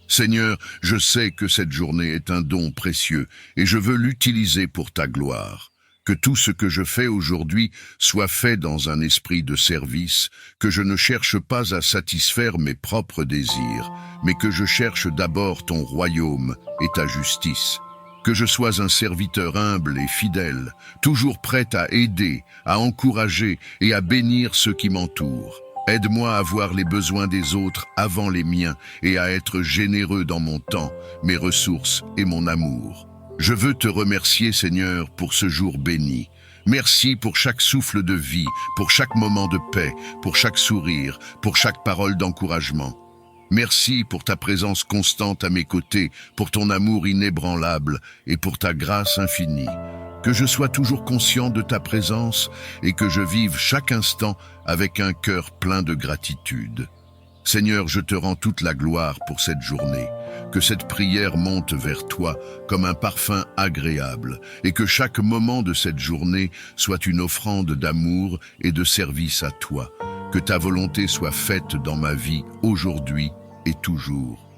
Seigneur, je sais que cette journée est un don précieux et je veux l'utiliser pour ta gloire. Que tout ce que je fais aujourd'hui soit fait dans un esprit de service, que je ne cherche pas à satisfaire mes propres désirs, mais que je cherche d'abord ton royaume et ta justice. Que je sois un serviteur humble et fidèle, toujours prêt à aider, à encourager et à bénir ceux qui m'entourent. Aide-moi à voir les besoins des autres avant les miens et à être généreux dans mon temps, mes ressources et mon amour. Je veux te remercier, Seigneur, pour ce jour béni. Merci pour chaque souffle de vie, pour chaque moment de paix, pour chaque sourire, pour chaque parole d'encouragement. Merci pour ta présence constante à mes côtés, pour ton amour inébranlable et pour ta grâce infinie. Que je sois toujours conscient de ta présence et que je vive chaque instant avec un cœur plein de gratitude. Seigneur, je te rends toute la gloire pour cette journée. Que cette prière monte vers toi comme un parfum agréable et que chaque moment de cette journée soit une offrande d'amour et de service à toi. Que ta volonté soit faite dans ma vie aujourd'hui et toujours.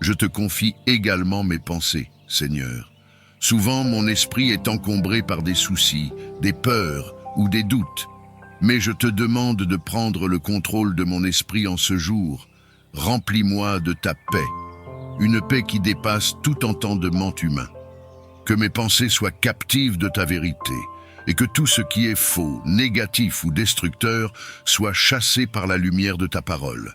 Je te confie également mes pensées, Seigneur. Souvent, mon esprit est encombré par des soucis, des peurs ou des doutes. Mais je te demande de prendre le contrôle de mon esprit en ce jour. Remplis-moi de ta paix, une paix qui dépasse tout entendement humain. Que mes pensées soient captives de ta vérité et que tout ce qui est faux, négatif ou destructeur soit chassé par la lumière de ta parole.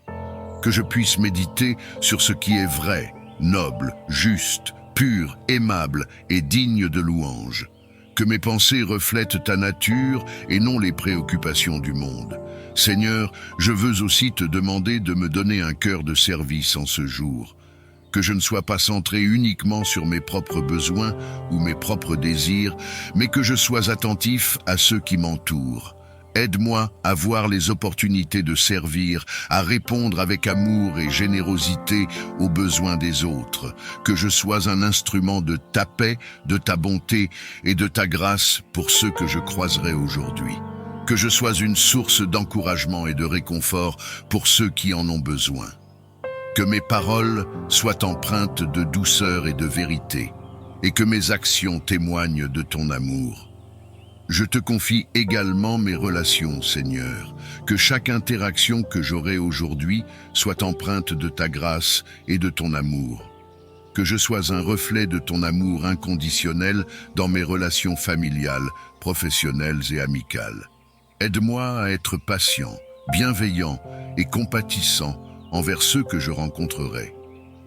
Que je puisse méditer sur ce qui est vrai, noble, juste, pur, aimable et digne de louange. Que mes pensées reflètent ta nature et non les préoccupations du monde. Seigneur, je veux aussi te demander de me donner un cœur de service en ce jour. Que je ne sois pas centré uniquement sur mes propres besoins ou mes propres désirs, mais que je sois attentif à ceux qui m'entourent. Aide-moi à voir les opportunités de servir, à répondre avec amour et générosité aux besoins des autres. Que je sois un instrument de ta paix, de ta bonté et de ta grâce pour ceux que je croiserai aujourd'hui. Que je sois une source d'encouragement et de réconfort pour ceux qui en ont besoin. Que mes paroles soient empreintes de douceur et de vérité, et que mes actions témoignent de ton amour. Je te confie également mes relations, Seigneur, que chaque interaction que j'aurai aujourd'hui soit empreinte de ta grâce et de ton amour. Que je sois un reflet de ton amour inconditionnel dans mes relations familiales, professionnelles et amicales. Aide-moi à être patient, bienveillant et compatissant envers ceux que je rencontrerai.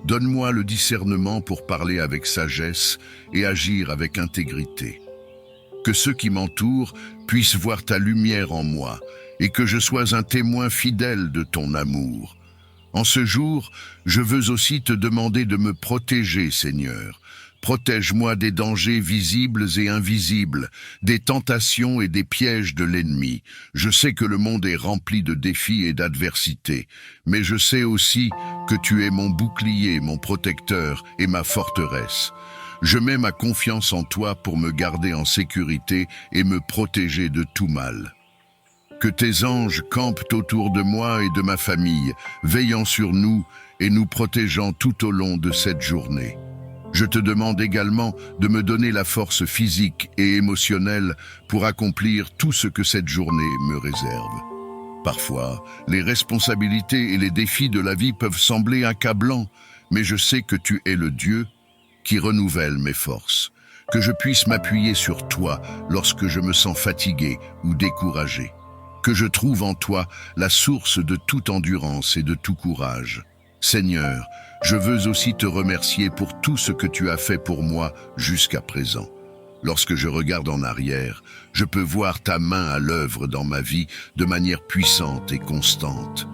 Donne-moi le discernement pour parler avec sagesse et agir avec intégrité. Que ceux qui m'entourent puissent voir ta lumière en moi et que je sois un témoin fidèle de ton amour. En ce jour, je veux aussi te demander de me protéger, Seigneur. Protège-moi des dangers visibles et invisibles, des tentations et des pièges de l'ennemi. Je sais que le monde est rempli de défis et d'adversités, mais je sais aussi que tu es mon bouclier, mon protecteur et ma forteresse. Je mets ma confiance en toi pour me garder en sécurité et me protéger de tout mal. Que tes anges campent autour de moi et de ma famille, veillant sur nous et nous protégeant tout au long de cette journée. Je te demande également de me donner la force physique et émotionnelle pour accomplir tout ce que cette journée me réserve. Parfois, les responsabilités et les défis de la vie peuvent sembler accablants, mais je sais que tu es le Dieu qui renouvelle mes forces. Que je puisse m'appuyer sur toi lorsque je me sens fatigué ou découragé. Que je trouve en toi la source de toute endurance et de tout courage. Seigneur, je veux aussi te remercier pour tout ce que tu as fait pour moi jusqu'à présent. Lorsque je regarde en arrière, je peux voir ta main à l'œuvre dans ma vie de manière puissante et constante.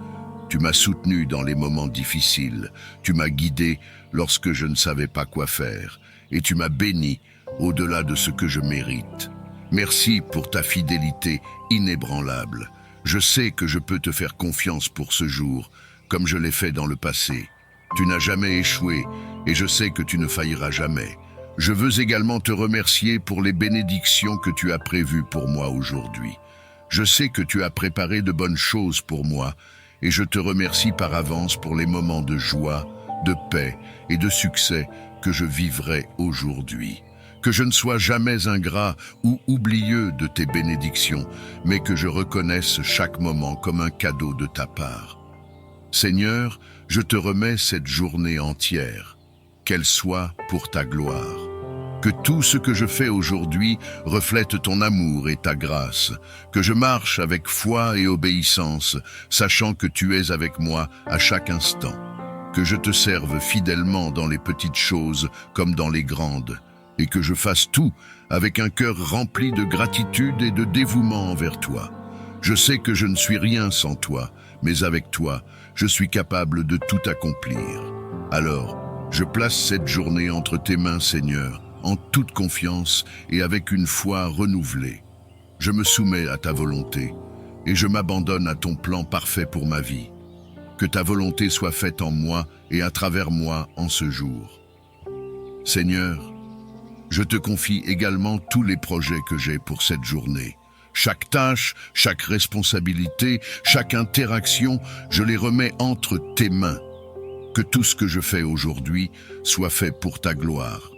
Tu m'as soutenu dans les moments difficiles, tu m'as guidé lorsque je ne savais pas quoi faire, et tu m'as béni au-delà de ce que je mérite. Merci pour ta fidélité inébranlable. Je sais que je peux te faire confiance pour ce jour, comme je l'ai fait dans le passé. Tu n'as jamais échoué, et je sais que tu ne failliras jamais. Je veux également te remercier pour les bénédictions que tu as prévues pour moi aujourd'hui. Je sais que tu as préparé de bonnes choses pour moi, et je te remercie par avance pour les moments de joie, de paix et de succès que je vivrai aujourd'hui. Que je ne sois jamais ingrat ou oublieux de tes bénédictions, mais que je reconnaisse chaque moment comme un cadeau de ta part. Seigneur, je te remets cette journée entière, qu'elle soit pour ta gloire. Que tout ce que je fais aujourd'hui reflète ton amour et ta grâce, que je marche avec foi et obéissance, sachant que tu es avec moi à chaque instant. Que je te serve fidèlement dans les petites choses comme dans les grandes, et que je fasse tout avec un cœur rempli de gratitude et de dévouement envers toi. Je sais que je ne suis rien sans toi, mais avec toi, je suis capable de tout accomplir. Alors, je place cette journée entre tes mains, Seigneur, en toute confiance et avec une foi renouvelée. Je me soumets à ta volonté et je m'abandonne à ton plan parfait pour ma vie. Que ta volonté soit faite en moi et à travers moi en ce jour. Seigneur, je te confie également tous les projets que j'ai pour cette journée. Chaque tâche, chaque responsabilité, chaque interaction, je les remets entre tes mains. Que tout ce que je fais aujourd'hui soit fait pour ta gloire.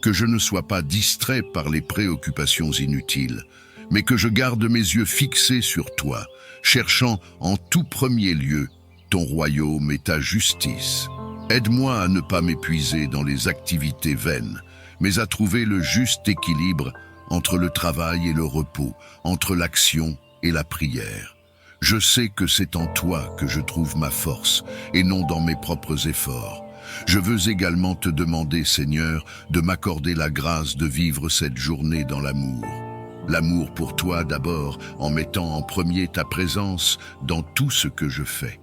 Que je ne sois pas distrait par les préoccupations inutiles, mais que je garde mes yeux fixés sur toi, cherchant en tout premier lieu ton royaume et ta justice. Aide-moi à ne pas m'épuiser dans les activités vaines, mais à trouver le juste équilibre entre le travail et le repos, entre l'action et la prière. Je sais que c'est en toi que je trouve ma force et non dans mes propres efforts. Je veux également te demander, Seigneur, de m'accorder la grâce de vivre cette journée dans l'amour. L'amour pour toi d'abord, en mettant en premier ta présence dans tout ce que je fais.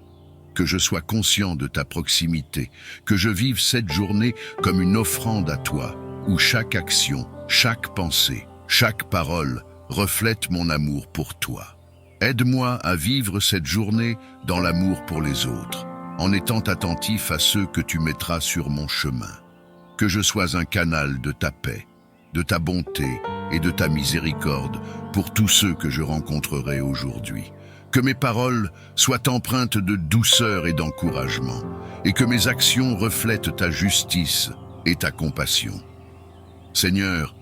Que je sois conscient de ta proximité, que je vive cette journée comme une offrande à toi, où chaque action, chaque pensée, chaque parole reflète mon amour pour toi. Aide-moi à vivre cette journée dans l'amour pour les autres, en étant attentif à ceux que tu mettras sur mon chemin. Que je sois un canal de ta paix, de ta bonté et de ta miséricorde pour tous ceux que je rencontrerai aujourd'hui. Que mes paroles soient empreintes de douceur et d'encouragement, et que mes actions reflètent ta justice et ta compassion. Seigneur,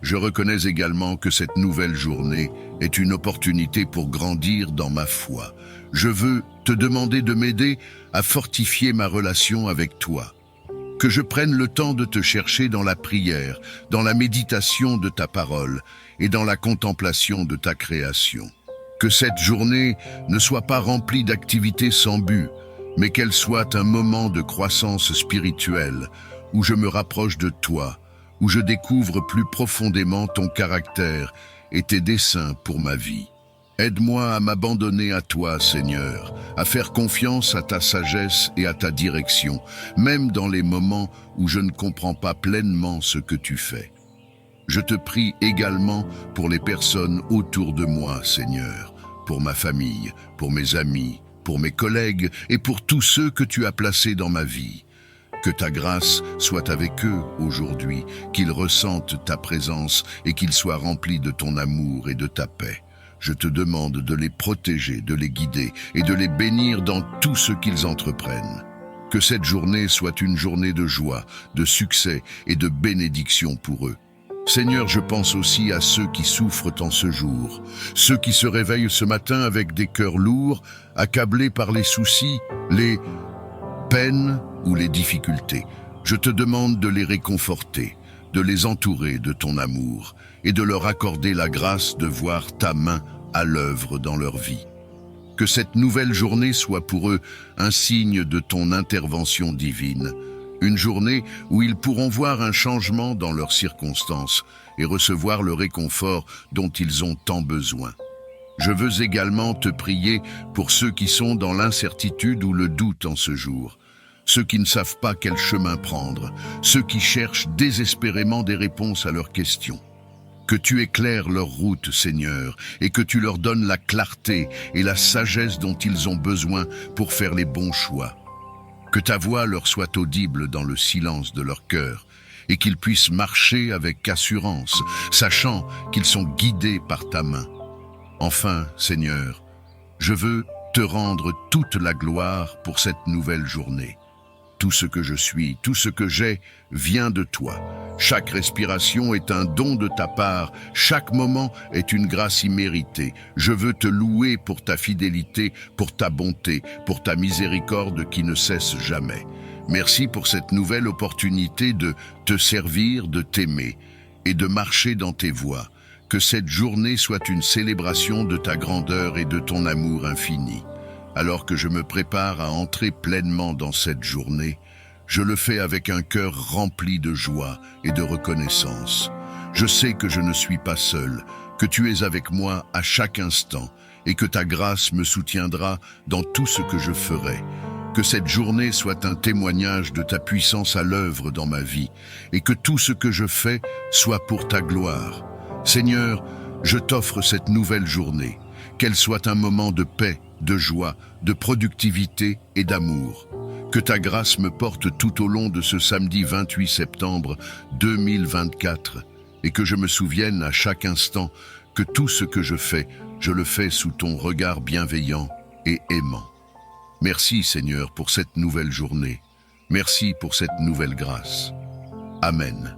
je reconnais également que cette nouvelle journée est une opportunité pour grandir dans ma foi. Je veux te demander de m'aider à fortifier ma relation avec toi. Que je prenne le temps de te chercher dans la prière, dans la méditation de ta parole et dans la contemplation de ta création. Que cette journée ne soit pas remplie d'activités sans but, mais qu'elle soit un moment de croissance spirituelle où je me rapproche de toi, où je découvre plus profondément ton caractère et tes desseins pour ma vie. Aide-moi à m'abandonner à toi, Seigneur, à faire confiance à ta sagesse et à ta direction, même dans les moments où je ne comprends pas pleinement ce que tu fais. Je te prie également pour les personnes autour de moi, Seigneur, pour ma famille, pour mes amis, pour mes collègues et pour tous ceux que tu as placés dans ma vie. Que ta grâce soit avec eux aujourd'hui, qu'ils ressentent ta présence et qu'ils soient remplis de ton amour et de ta paix. Je te demande de les protéger, de les guider et de les bénir dans tout ce qu'ils entreprennent. Que cette journée soit une journée de joie, de succès et de bénédiction pour eux. Seigneur, je pense aussi à ceux qui souffrent en ce jour, ceux qui se réveillent ce matin avec des cœurs lourds, accablés par les soucis, les peines ou les difficultés. Je te demande de les réconforter, de les entourer de ton amour et de leur accorder la grâce de voir ta main à l'œuvre dans leur vie. Que cette nouvelle journée soit pour eux un signe de ton intervention divine, une journée où ils pourront voir un changement dans leurs circonstances et recevoir le réconfort dont ils ont tant besoin. Je veux également te prier pour ceux qui sont dans l'incertitude ou le doute en ce jour, ceux qui ne savent pas quel chemin prendre, ceux qui cherchent désespérément des réponses à leurs questions. Que tu éclaires leur route, Seigneur, et que tu leur donnes la clarté et la sagesse dont ils ont besoin pour faire les bons choix. Que ta voix leur soit audible dans le silence de leur cœur, et qu'ils puissent marcher avec assurance, sachant qu'ils sont guidés par ta main. Enfin, Seigneur, je veux te rendre toute la gloire pour cette nouvelle journée. Tout ce que je suis, tout ce que j'ai, vient de toi. Chaque respiration est un don de ta part, chaque moment est une grâce imméritée. Je veux te louer pour ta fidélité, pour ta bonté, pour ta miséricorde qui ne cesse jamais. Merci pour cette nouvelle opportunité de te servir, de t'aimer et de marcher dans tes voies. Que cette journée soit une célébration de ta grandeur et de ton amour infini. Alors que je me prépare à entrer pleinement dans cette journée, je le fais avec un cœur rempli de joie et de reconnaissance. Je sais que je ne suis pas seul, que tu es avec moi à chaque instant et que ta grâce me soutiendra dans tout ce que je ferai. Que cette journée soit un témoignage de ta puissance à l'œuvre dans ma vie et que tout ce que je fais soit pour ta gloire. Seigneur, je t'offre cette nouvelle journée, qu'elle soit un moment de paix, de joie, de productivité et d'amour. Que ta grâce me porte tout au long de ce samedi 28 septembre 2024 et que je me souvienne à chaque instant que tout ce que je le fais sous ton regard bienveillant et aimant. Merci Seigneur pour cette nouvelle journée. Merci pour cette nouvelle grâce. Amen.